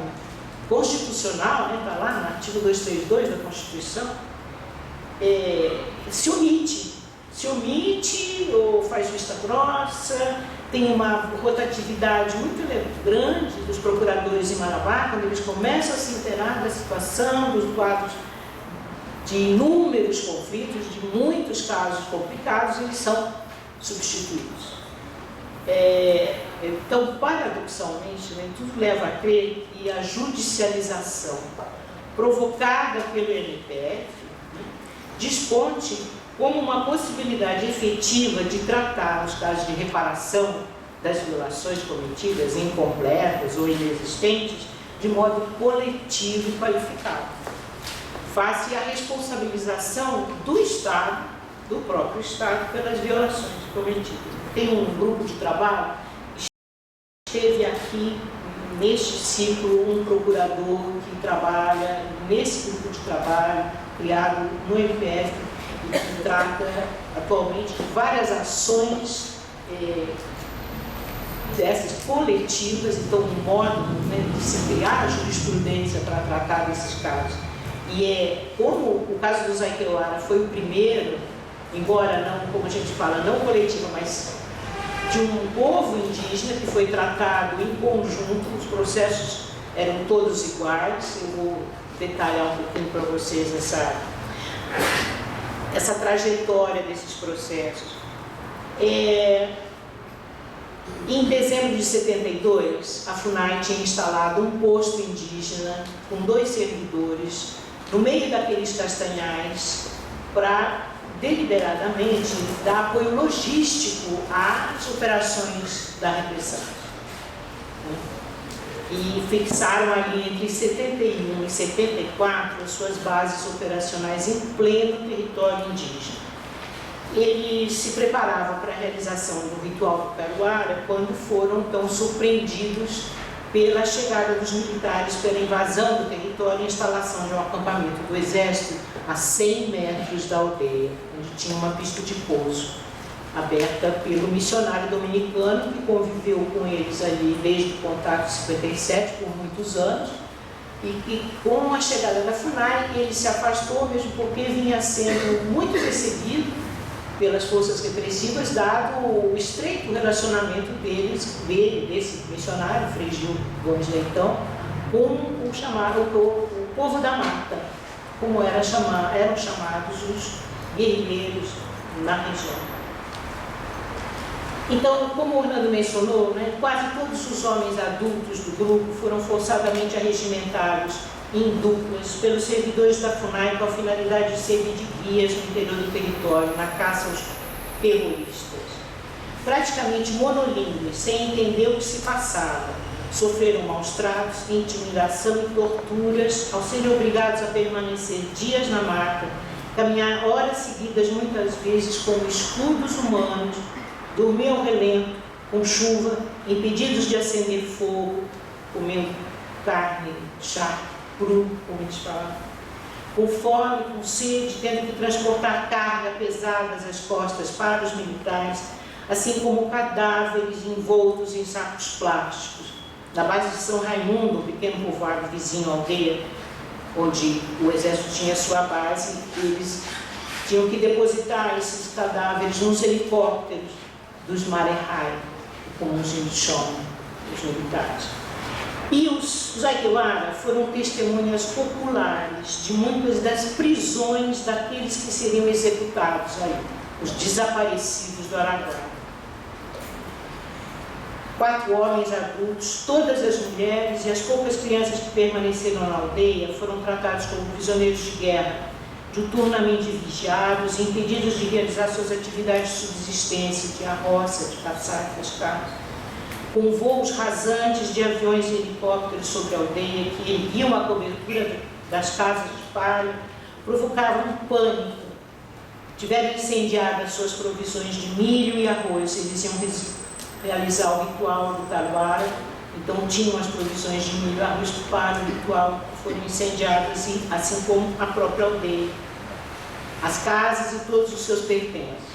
constitucional, está lá no artigo 232 da Constituição, se omite ou faz vista grossa, tem uma rotatividade muito grande dos procuradores em Marabá, quando eles começam a se inteirar da situação, dos quadros de inúmeros conflitos, de muitos casos complicados, eles são substituídos. Então, paradoxalmente, né, tudo leva a crer que a judicialização provocada pelo MPF desponte como uma possibilidade efetiva de tratar os casos de reparação das violações cometidas, incompletas ou inexistentes, de modo coletivo e qualificado, face à responsabilização do Estado, do próprio Estado, pelas violações cometidas. Tem um grupo de trabalho, esteve aqui neste ciclo um procurador que trabalha nesse grupo de trabalho, criado no MPF, que trata atualmente de várias ações dessas coletivas, então um modo, né, de se criar jurisprudência para tratar desses casos. E como o caso do Zaiquewara foi o primeiro, embora não, como a gente fala, não coletiva, mas de um povo indígena que foi tratado em conjunto, os processos eram todos iguais. Eu vou detalhar um pouquinho para vocês essa trajetória desses processos. Em dezembro de 72, a FUNAI tinha instalado um posto indígena com 2 servidores no meio daqueles castanhais para deliberadamente dar apoio logístico às operações da repressão. E fixaram ali entre 71 e 74 as suas bases operacionais em pleno território indígena. Eles se preparavam para a realização do ritual do Caruara quando foram então surpreendidos pela chegada dos militares, pela invasão do território e instalação de um acampamento do exército a 100 metros da aldeia, onde tinha uma pista de pouso aberta pelo missionário dominicano que conviveu com eles ali desde o contato 57 por muitos anos, e com a chegada da FUNAI ele se afastou mesmo porque vinha sendo muito perseguido pelas forças repressivas, dado o estreito relacionamento desse missionário, Frei Gil Gomes Leitão, com o povo da mata, como eram chamados os guerrilheiros na região. Então, como o Orlando mencionou, né, quase todos os homens adultos do grupo foram forçadamente arregimentados em duplas pelos servidores da FUNAI com a finalidade de servir de guias no interior do território, na caça aos terroristas. Praticamente monolíngues, sem entender o que se passava, sofreram maus tratos, intimidação e torturas ao serem obrigados a permanecer dias na mata, caminhar horas seguidas, muitas vezes com escudos humanos, dormir ao relento, com chuva, impedidos de acender fogo, comendo carne, chá cru, como eles falam, com fome, com sede, tendo que transportar carga pesadas às costas para os militares, assim como cadáveres envoltos em sacos plásticos. Na base de São Raimundo, um pequeno povoado vizinho à aldeia, onde o exército tinha sua base, eles tinham que depositar esses cadáveres nos helicópteros dos Marehai, como os índios chamam, os militares. E os Zaiquewara foram testemunhas populares de muitas das prisões daqueles que seriam executados aí, os desaparecidos do Araguaia. 4 homens adultos, todas as mulheres e as poucas crianças que permaneceram na aldeia foram tratados como prisioneiros de guerra, diuturnamente vigiados e impedidos de realizar suas atividades de subsistência, de arroça, de caçar e pescar, com voos rasantes de aviões e helicópteros sobre a aldeia que erguiam a cobertura das casas de palha, provocavam um pânico. Tiveram incendiadas suas provisões de milho e arroz. Eles iam realizar o ritual do Caruara, então tinham as provisões de milho e arroz para o ritual, foram incendiadas, assim como a própria aldeia, as casas e todos os seus pertences.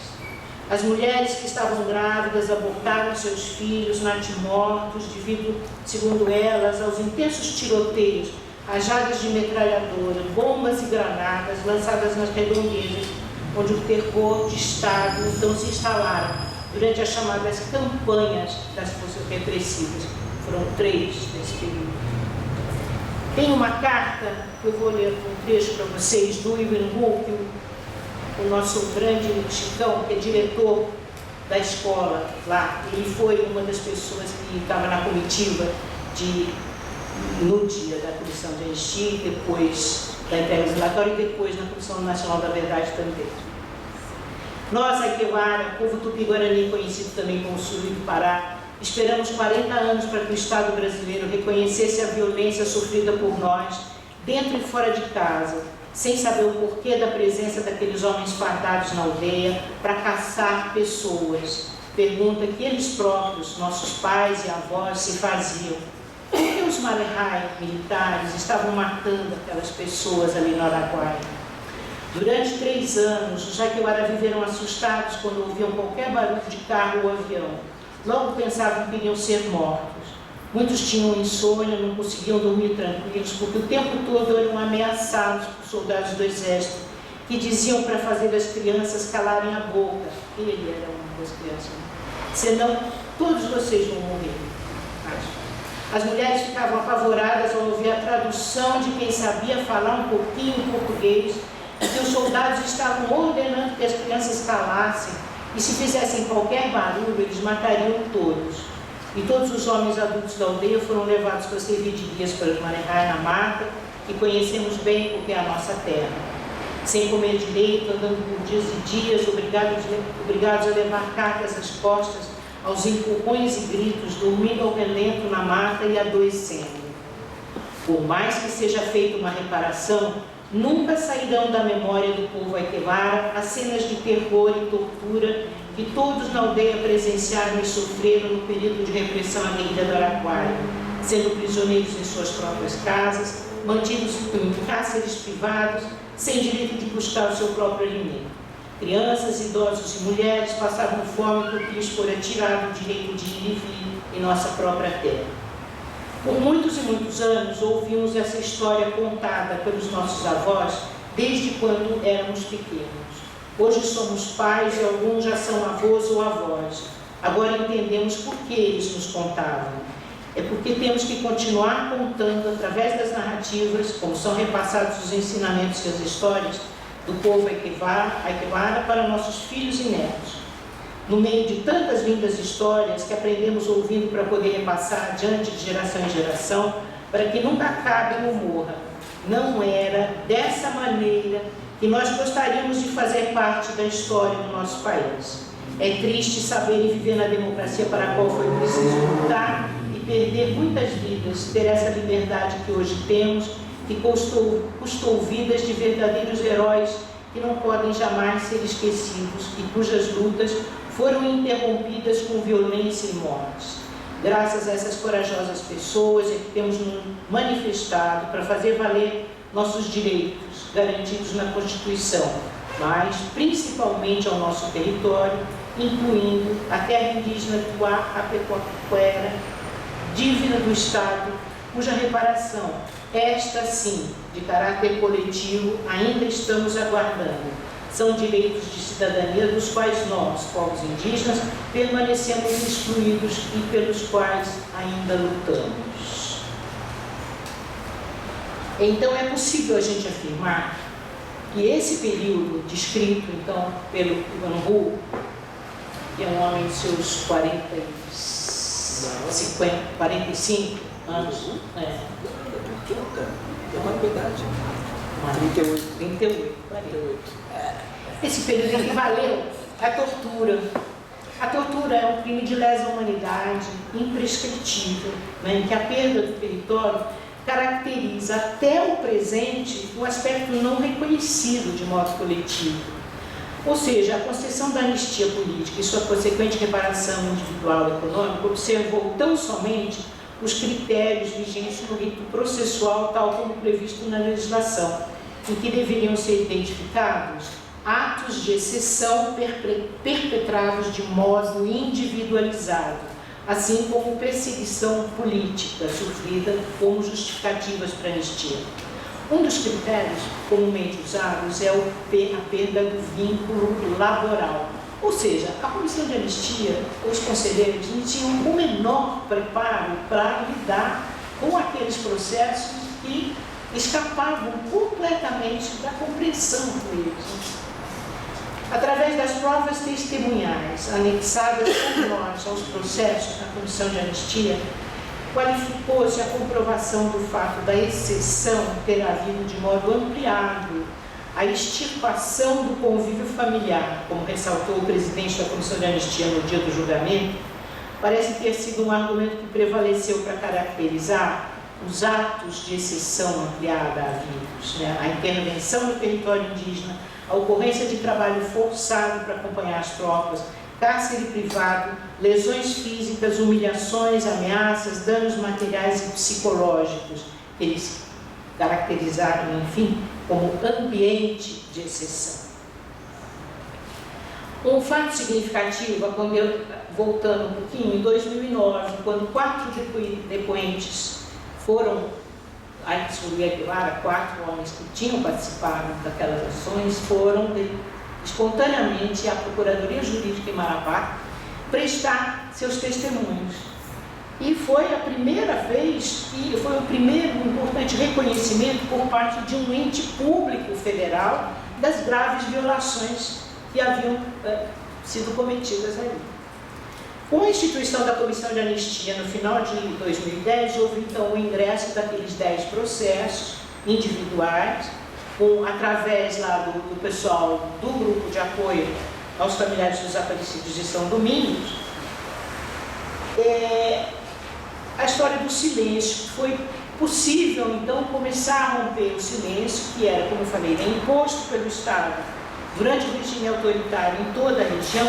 As mulheres que estavam grávidas abortaram seus filhos natimortos devido, segundo elas, aos intensos tiroteios, rajadas de metralhadora, bombas e granadas lançadas nas redondezas, onde o terror de Estado então se instalaram durante as chamadas campanhas das forças repressivas. Foram 3 nesse período. Tem uma carta, que eu vou ler um trecho para vocês, do Ibengu, que o nosso grande Chicão, que é diretor da escola lá, ele foi uma das pessoas que estava na comitiva no dia da Comissão de Anistia, depois da entrega relatório e depois na Comissão Nacional da Verdade também. Nós, Zaiquewara, povo tupi-guarani, conhecido também como Sul do Pará, esperamos 40 anos para que o Estado brasileiro reconhecesse a violência sofrida por nós, dentro e fora de casa, sem saber o porquê da presença daqueles homens fardados na aldeia para caçar pessoas. Pergunta que eles próprios, nossos pais e avós, se faziam. Por que os Marehai militares estavam matando aquelas pessoas ali no Araguaia? Durante 3 anos, os Zaiquewara viveram assustados quando ouviam qualquer barulho de carro ou avião. logo pensavam que iriam ser mortos. Muitos tinham insônia, não conseguiam dormir tranquilos, porque o tempo todo eram ameaçados por soldados do exército, que diziam para fazer as crianças calarem a boca. Ele era uma das crianças. Senão, todos vocês vão morrer. As mulheres ficavam apavoradas ao ouvir a tradução de quem sabia falar um pouquinho português, que os soldados estavam ordenando que as crianças calassem, e se fizessem qualquer barulho, eles matariam todos. E todos os homens adultos da aldeia foram levados para servir de guias para os Marechais na mata, que conhecemos bem porque é a nossa terra. Sem comer direito, andando por dias e dias, obrigados a levar cargas às costas, aos empurrões e gritos, dormindo ao relento na mata e adoecendo. Por mais que seja feita uma reparação, nunca sairão da memória do povo Aykewara as cenas de terror e tortura que todos na aldeia presenciaram e sofreram no período de repressão à guerrilha do Araquara, sendo prisioneiros em suas próprias casas, mantidos em cárceres privados, sem direito de buscar o seu próprio alimento. Crianças, idosos e mulheres passavam fome porque lhes fora tirado o direito de ir e vir em nossa própria terra. Por muitos e muitos anos ouvimos essa história contada pelos nossos avós desde quando éramos pequenos. Hoje somos pais e alguns já são avós ou avós. Agora entendemos por que eles nos contavam. É porque temos que continuar contando através das narrativas, como são repassados os ensinamentos e as histórias do povo Aykewara para nossos filhos e netos. No meio de tantas lindas histórias que aprendemos ouvindo para poder repassar adiante de geração em geração, para que nunca acabe ou morra. Não era dessa maneira que nós gostaríamos de fazer parte da história do nosso país. É triste saber e viver na democracia para a qual foi preciso lutar e perder muitas vidas, ter essa liberdade que hoje temos, que custou vidas de verdadeiros heróis que não podem jamais ser esquecidos e cujas lutas foram interrompidas com violência e mortes. Graças a essas corajosas pessoas é que temos nos manifestado para fazer valer nossos direitos garantidos na Constituição, mas principalmente ao nosso território, incluindo a terra indígena do Apecoaquera, dívida do Estado, cuja reparação, esta sim, de caráter coletivo, ainda estamos aguardando. São direitos de cidadania dos quais nós, povos indígenas, permanecemos excluídos e pelos quais ainda lutamos. Então é possível a gente afirmar que esse período descrito então pelo Ivan Hu, que é um homem de seus 45 anos, É uma idade. 38. Esse período equivaleu à tortura. A tortura é um crime de lesa humanidade imprescritível, né, em que a perda do território caracteriza até o presente o aspecto não reconhecido de modo coletivo. Ou seja, a concessão da anistia política e sua consequente reparação individual e econômica observou tão somente os critérios vigentes no rito processual, tal como previsto na legislação, em que deveriam ser identificados atos de exceção perpetrados de modo individualizado, assim como perseguição política sofrida como justificativas para a anistia. Um dos critérios comumente usados é a perda do vínculo laboral. Ou seja, a comissão de anistia, os conselheiros, não tinham o menor preparo para lidar com aqueles processos que escapavam completamente da compreensão deles. Através das provas testemunhais anexadas por nós aos processos da comissão de anistia, qualificou-se a comprovação do fato da exceção ter havido de modo ampliado a extirpação do convívio familiar, como ressaltou o presidente da comissão de anistia no dia do julgamento, parece ter sido um argumento que prevaleceu para caracterizar os atos de exceção ampliada havidos, né? A intervenção no território indígena, a ocorrência de trabalho forçado para acompanhar as tropas, cárcere privado, lesões físicas, humilhações, ameaças, danos materiais e psicológicos. Eles caracterizaram, enfim, como ambiente de exceção. Um fato significativo, voltando um pouquinho, em 2009, quando 4 depoentes foram a Guevara, 4 homens que tinham participado daquelas ações, foram espontaneamente à Procuradoria Jurídica em Marabá prestar seus testemunhos. E foi a primeira vez, e foi o primeiro importante reconhecimento por parte de um ente público federal das graves violações que haviam sido cometidas ali. Com a instituição da Comissão de Anistia no final de 2010, houve então o ingresso daqueles 10 processos individuais, através lá do pessoal do grupo de apoio aos familiares dos desaparecidos de São Domingos. A história do silêncio, foi possível então começar a romper o silêncio, que era, como eu falei, imposto pelo Estado durante o regime autoritário em toda a região,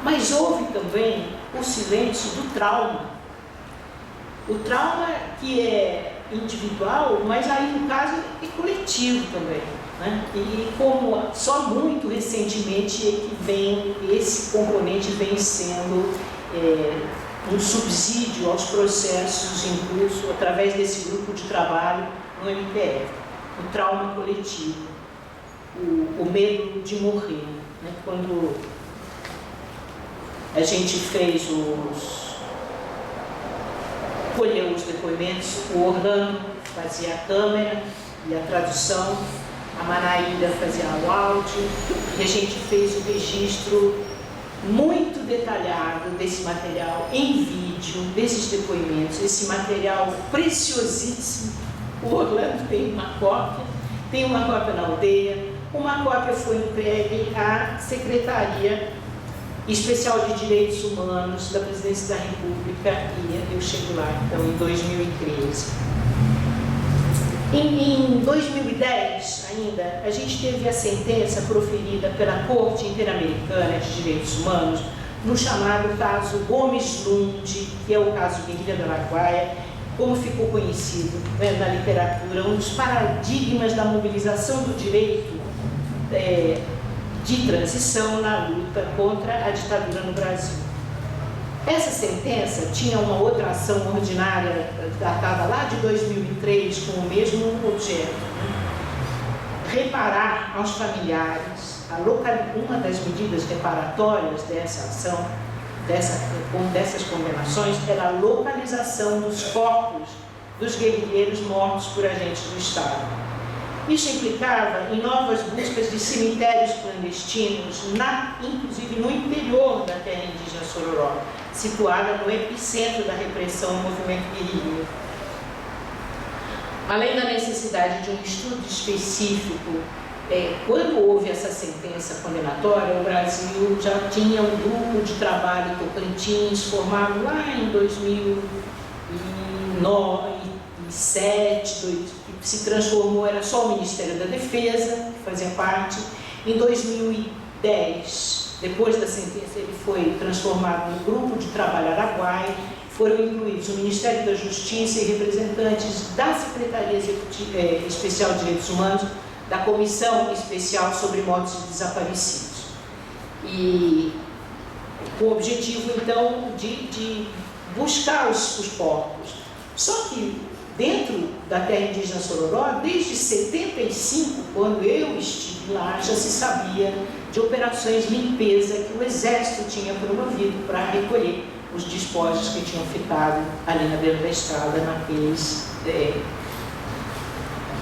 mas houve também o silêncio do trauma. O trauma que é individual, mas aí no caso é coletivo também, né? E como só muito recentemente é que esse componente vem sendo um subsídio aos processos em curso através desse grupo de trabalho no MPF, o trauma coletivo, o medo de morrer, né? Quando a gente colheu os depoimentos, o Orlando fazia a câmera e a tradução, a Manaída fazia o áudio, e a gente fez o registro muito detalhado desse material em vídeo, desses depoimentos, esse material preciosíssimo. O Orlando tem uma cópia na aldeia, uma cópia foi entregue à Secretaria Especial de Direitos Humanos da Presidência da República, e eu chego lá, então, em 2013. Em 2010, ainda, a gente teve a sentença proferida pela Corte Interamericana de Direitos Humanos no chamado caso Gomes Lund, que é o caso Guerrilha do Araguaia, como ficou conhecido, né, na literatura, um dos paradigmas da mobilização do direito de transição na luta contra a ditadura no Brasil. Essa sentença tinha uma outra ação ordinária datada lá de 2003 com o mesmo objeto, né? Reparar aos familiares, uma das medidas reparatórias dessa ação, dessas condenações, era a localização dos corpos dos guerrilheiros mortos por agentes do Estado. Isso implicava em novas buscas de cemitérios clandestinos, inclusive no interior da terra indígena Sororó, situada no epicentro da repressão ao movimento guerrilheiro. Além da necessidade de um estudo específico, quando houve essa sentença condenatória, o Brasil já tinha um grupo de trabalho Tocantins, formado lá em 2007, que se transformou, era só o Ministério da Defesa, que fazia parte. Em 2010, depois da sentença, ele foi transformado no Grupo de Trabalho Araguaia. Foram incluídos o Ministério da Justiça e representantes da Secretaria Especial de Direitos Humanos, da Comissão Especial sobre Mortos de Desaparecidos. E com o objetivo, então, de buscar os corpos. Só que dentro da terra indígena Sororó, desde 75, quando eu estive lá, já se sabia de operações de limpeza que o Exército tinha promovido para recolher os despojos que tinham ficado ali na beira da estrada, naqueles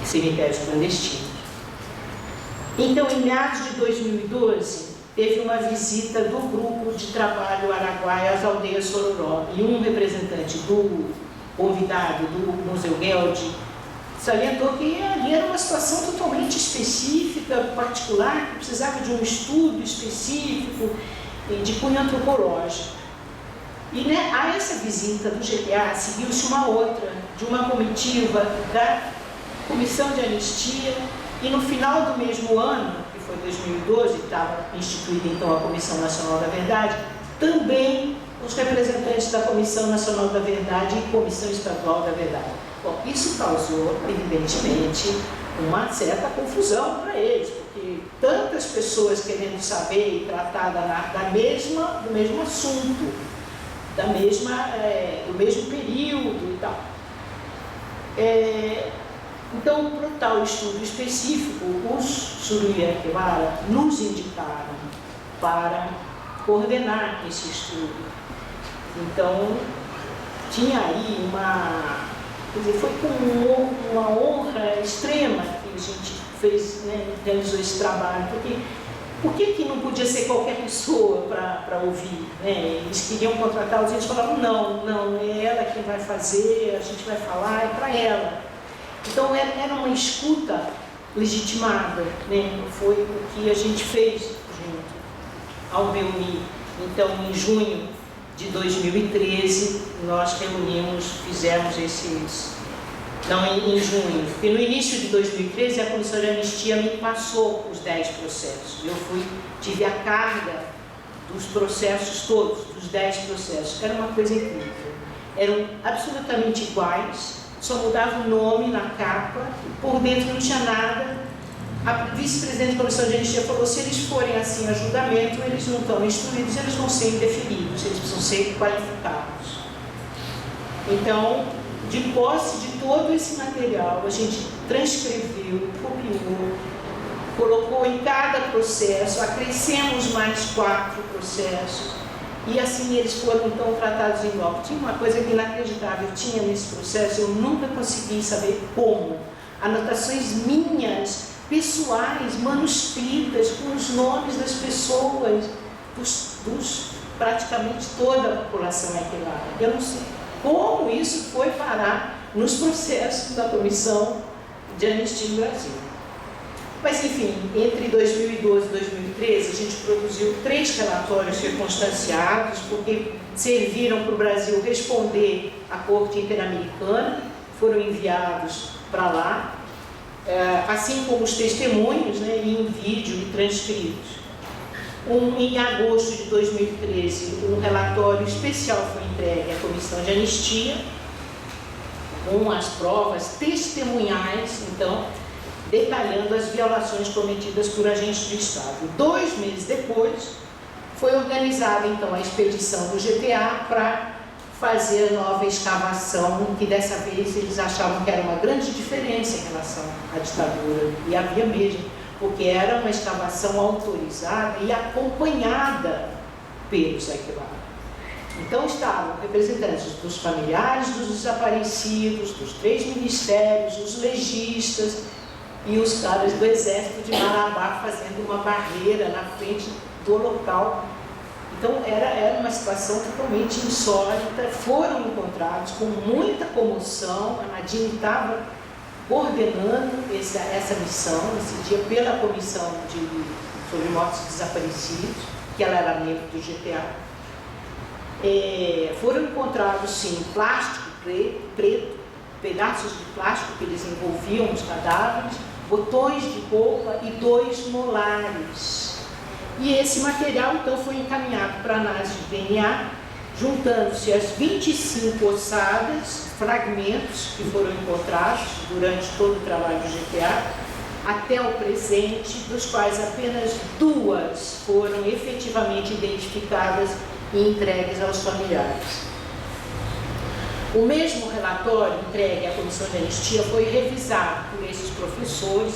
cemitérios clandestinos. Então, em meados de 2012, teve uma visita do grupo de trabalho Araguaia às aldeias Sororó, e um representante convidado do Museu Geld salientou que ali era uma situação totalmente específica, particular, que precisava de um estudo específico de cunho antropológico. E a essa visita do GPA seguiu-se uma outra, de uma comitiva da Comissão de Anistia, e no final do mesmo ano, que foi 2012, estava instituída então a Comissão Nacional da Verdade, também os representantes da Comissão Nacional da Verdade e Comissão Estadual da Verdade. Bom, isso causou, evidentemente, uma certa confusão para eles, porque tantas pessoas querendo saber e tratar do mesmo assunto, do mesmo período e tal. Então, para o tal estudo específico, os Suruí Arquivara nos indicaram para coordenar esse estudo. Então, tinha aí foi com uma honra extrema que a gente fez, né, realizou esse trabalho, porque por que não podia ser qualquer pessoa para ouvir? Né? Eles queriam contratá-los e eles falavam, não, é ela quem vai fazer, a gente vai falar, é para ela. Então era uma escuta legitimada, né? Foi o que a gente fez junto ao reunir. Então, em junho de 2013, nós fizemos esses... Não, em junho, porque no início de 2013 a Comissão de Anistia me passou os 10 processos. Eu tive a carga dos processos todos, dos 10 processos. Era uma coisa incrível. Eram absolutamente iguais, só mudava o nome na capa, por dentro não tinha nada. A vice-presidente da Comissão de Anistia falou, se eles forem assim a julgamento, eles não estão instruídos, eles vão ser indeferidos, eles precisam ser qualificados. Então, de posse de todo esse material, a gente transcreveu, copiou, colocou em cada processo, acrescemos mais 4 processos, e assim eles foram então tratados em bloco. Tinha uma coisa que inacreditável tinha nesse processo, eu nunca consegui saber como. Anotações minhas, pessoais, manuscritas, com os nomes das pessoas, praticamente toda a população aquilana. Eu não sei como isso foi parar nos processos da Comissão de Anistia no Brasil. Mas, enfim, entre 2012 e 2013, a gente produziu 3 relatórios circunstanciados, porque serviram para o Brasil responder à Corte Interamericana, foram enviados para lá, assim como os testemunhos, né, em vídeo e transcritos. Em agosto de 2013, um relatório especial foi entregue à Comissão de Anistia, com as provas testemunhais, então, detalhando as violações cometidas por agentes do Estado. 2 meses depois, foi organizada, então, a expedição do GTA para fazer a nova escavação, que dessa vez eles achavam que era uma grande diferença em relação à ditadura, e havia mesmo, porque era uma escavação autorizada e acompanhada pelos Aiquelara. Então estavam representantes dos familiares dos desaparecidos, dos 3 ministérios, os legistas e os caras do exército de Marabá fazendo uma barreira na frente do local. Então era uma situação totalmente insólita. Foram encontrados com muita comoção. A Nadine estava coordenando essa missão, esse dia, pela Comissão sobre Mortos e Desaparecidos, que ela era membro do GTA. Foram encontrados, sim, plástico preto, pedaços de plástico que eles envolviam os cadáveres, botões de roupa e 2 molares. E esse material, então, foi encaminhado para a análise de DNA, juntando-se as 25 ossadas, fragmentos que foram encontrados durante todo o trabalho do GTA, até o presente, dos quais apenas 2 foram efetivamente identificadas e entregues aos familiares. O mesmo relatório entregue à Comissão de Anistia foi revisado por esses professores,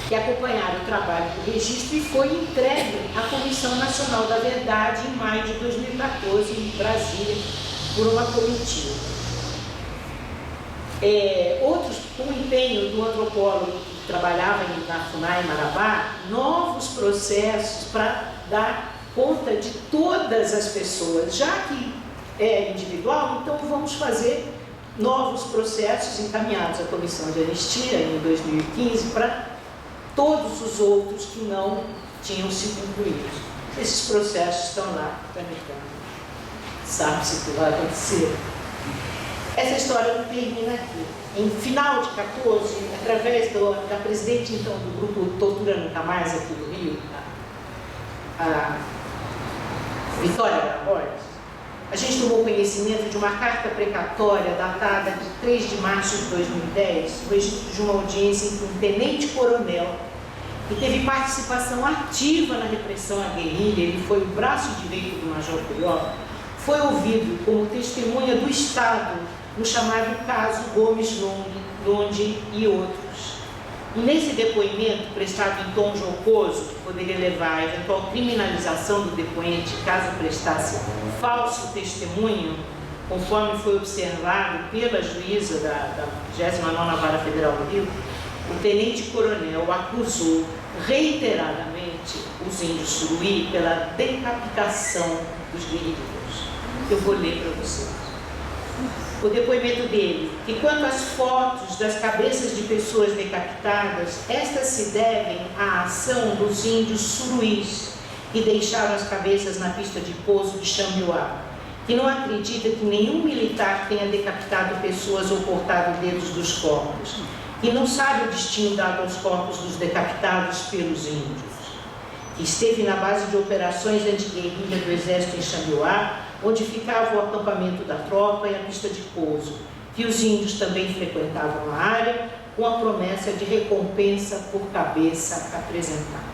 que acompanharam o trabalho do registro, e foi entregue à Comissão Nacional da Verdade em maio de 2014, em Brasília, por uma comitiva. Com o empenho do antropólogo que trabalhava na FUNAI Marabá, novos processos para dar conta de todas as pessoas. Já que é individual, então vamos fazer novos processos encaminhados à Comissão de Anistia em 2015 para todos os outros que não tinham sido incluídos. Esses processos estão lá tramitando. Sabe-se o que vai acontecer. Essa história não termina aqui. Em final de 14, através da presidente, então, do grupo Tortura Nunca Mais aqui do Rio, a Vitória Borges, a gente tomou conhecimento de uma carta precatória datada de 3 de março de 2010, no registro de uma audiência em que um tenente-coronel e teve participação ativa na repressão à guerrilha, ele foi o braço direito do Major Curió, foi ouvido como testemunha do Estado no chamado caso Gomes Londe e outros. E nesse depoimento, prestado em tom jocoso, que poderia levar à eventual criminalização do depoente caso prestasse falso testemunho, conforme foi observado pela juíza da 29ª Vara Federal do Rio, o tenente-coronel acusou reiteradamente os índios Suruí pela decapitação dos guerrilheiros. Eu vou ler para vocês. O depoimento dele, que quanto às fotos das cabeças de pessoas decapitadas, estas se devem à ação dos índios Suruís, que deixaram as cabeças na pista de pouso de Xambiuá, que não acredita que nenhum militar tenha decapitado pessoas ou cortado dedos dos corpos, que não sabe o destino dado aos corpos dos decapitados pelos índios, que esteve na base de operações anti-guerrilha do Exército em Xambiuá, onde ficava o acampamento da tropa e a pista de pouso, que os índios também frequentavam a área, com a promessa de recompensa por cabeça apresentada.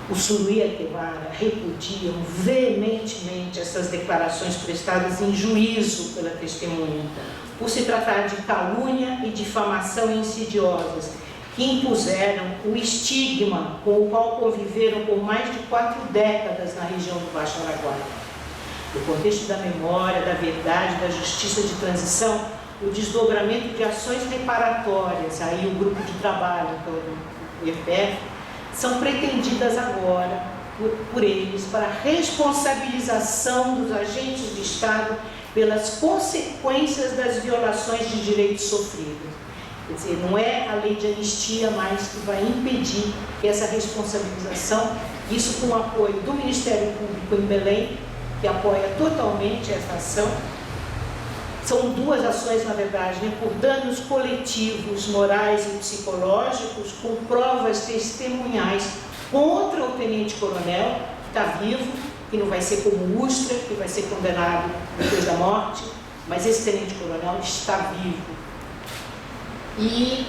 Os Suruí Aitevara repudiam veementemente essas declarações prestadas em juízo pela testemunha, por se tratar de calúnia e difamação insidiosas, que impuseram o estigma com o qual conviveram por mais de 4 décadas na região do Baixo Araguaia. No contexto da memória, da verdade, da justiça de transição, o desdobramento de ações reparatórias, aí o grupo de trabalho, o IFF, são pretendidas agora por eles para a responsabilização dos agentes de Estado pelas consequências das violações de direitos sofridos. Quer dizer, não é a lei de anistia mais que vai impedir que essa responsabilização, isso com o apoio do Ministério Público em Belém, que apoia totalmente essa ação. São 2 ações, na verdade, né, por danos coletivos, morais e psicológicos, com provas testemunhais contra o tenente-coronel, que está vivo, que não vai ser como Ustra, que vai ser condenado depois da morte, mas esse tenente-coronel está vivo. E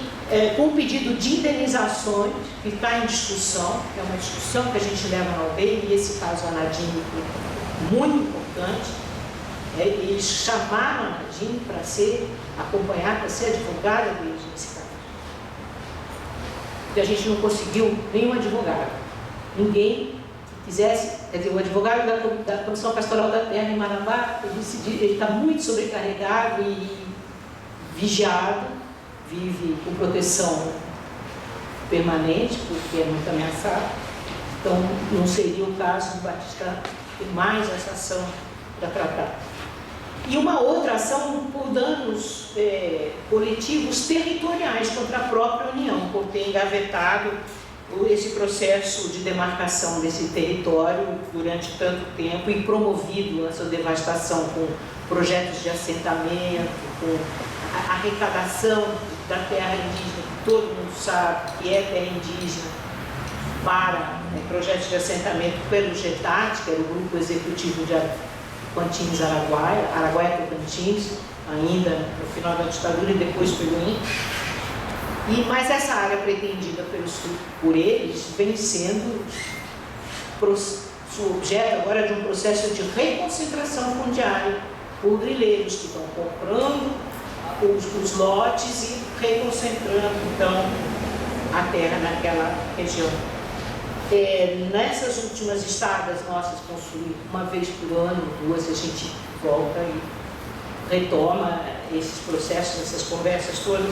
com o pedido de indenizações, que está em discussão, que é uma discussão que a gente leva na aldeia, e esse caso Anadinho é muito importante. Eles chamaram a Nadine para ser acompanhada, para ser advogada deles nesse caso. Porque a gente não conseguiu nenhum advogado. Ninguém que quisesse, quer dizer, o advogado da Comissão Pastoral da Terra em Marabá, ele está muito sobrecarregado e vigiado, vive com proteção permanente, porque é muito ameaçado. Então, não seria o caso do Batista ter mais essa ação para tratar. E uma outra ação por danos coletivos territoriais contra a própria União, por ter engavetado esse processo de demarcação desse território durante tanto tempo e promovido essa devastação com projetos de assentamento, com a arrecadação da terra indígena, que todo mundo sabe que é terra indígena, para projetos de assentamento pelo GETAT, que era o Grupo Executivo de Tocantins Araguaia Tocantins, ainda no final da ditadura e depois pelo INPE. Mas essa área pretendida por eles vem sendo objeto agora de um processo de reconcentração fundiária por grileiros que estão comprando os lotes e reconcentrando então a terra naquela região. Nessas últimas estadas nossas construídas, uma vez por ano, 2, a gente volta e retoma esses processos, essas conversas todas.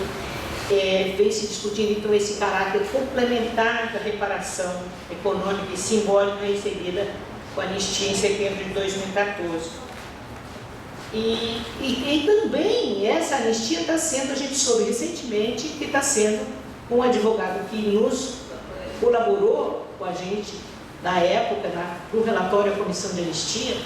Vem se discutindo então esse caráter complementar da reparação econômica e simbólica recebida com a anistia em setembro de 2014. E também essa anistia está sendo, a gente soube recentemente, que está sendo um advogado que nos colaborou com a gente na época, no relatório da Comissão de Anistia,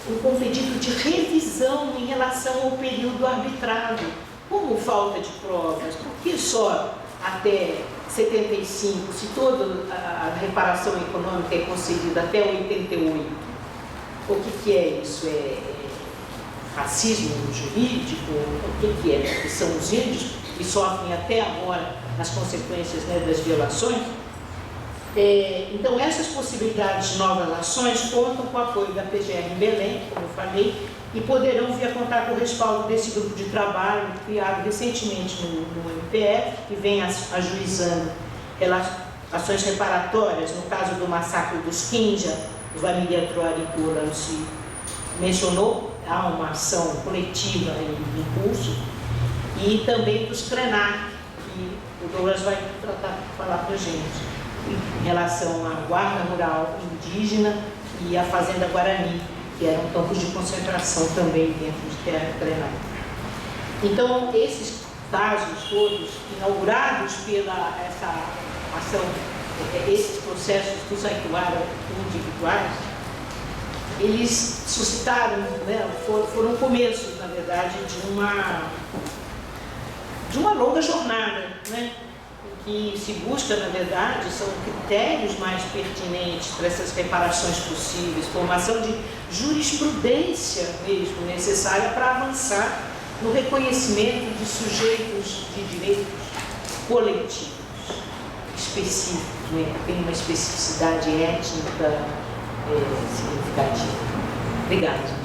um pedido de revisão em relação ao período arbitrado. Como falta de provas, por que só até 75, se toda a reparação econômica é concedida até 88? O que é isso? É racismo jurídico? O que é? Porque são os índios que sofrem até agora as consequências, né, das violações. Então, essas possibilidades de novas ações contam com o apoio da PGR em Belém, como eu falei, e poderão vir a contar com o respaldo desse grupo de trabalho criado recentemente no MPF, que vem ajuizando ações reparatórias, no caso do massacre dos Kinja, o Vamília Troaricola se mencionou, há uma ação coletiva em curso, e também dos Krenak, que o Douglas vai falar para a gente, em relação à guarda rural indígena e à fazenda Guarani, que eram campos de concentração também dentro de terra Krenak. Então, esses casos todos, inaugurados pela essa ação, esses processos dos Aituara individuais, eles suscitaram, né, foram começos, na verdade, de uma longa jornada, né, em que se busca, na verdade, são critérios mais pertinentes para essas reparações possíveis, formação de jurisprudência mesmo necessária para avançar no reconhecimento de sujeitos de direitos coletivos específicos, né, que tem uma especificidade étnica significativa. Obrigada, gente.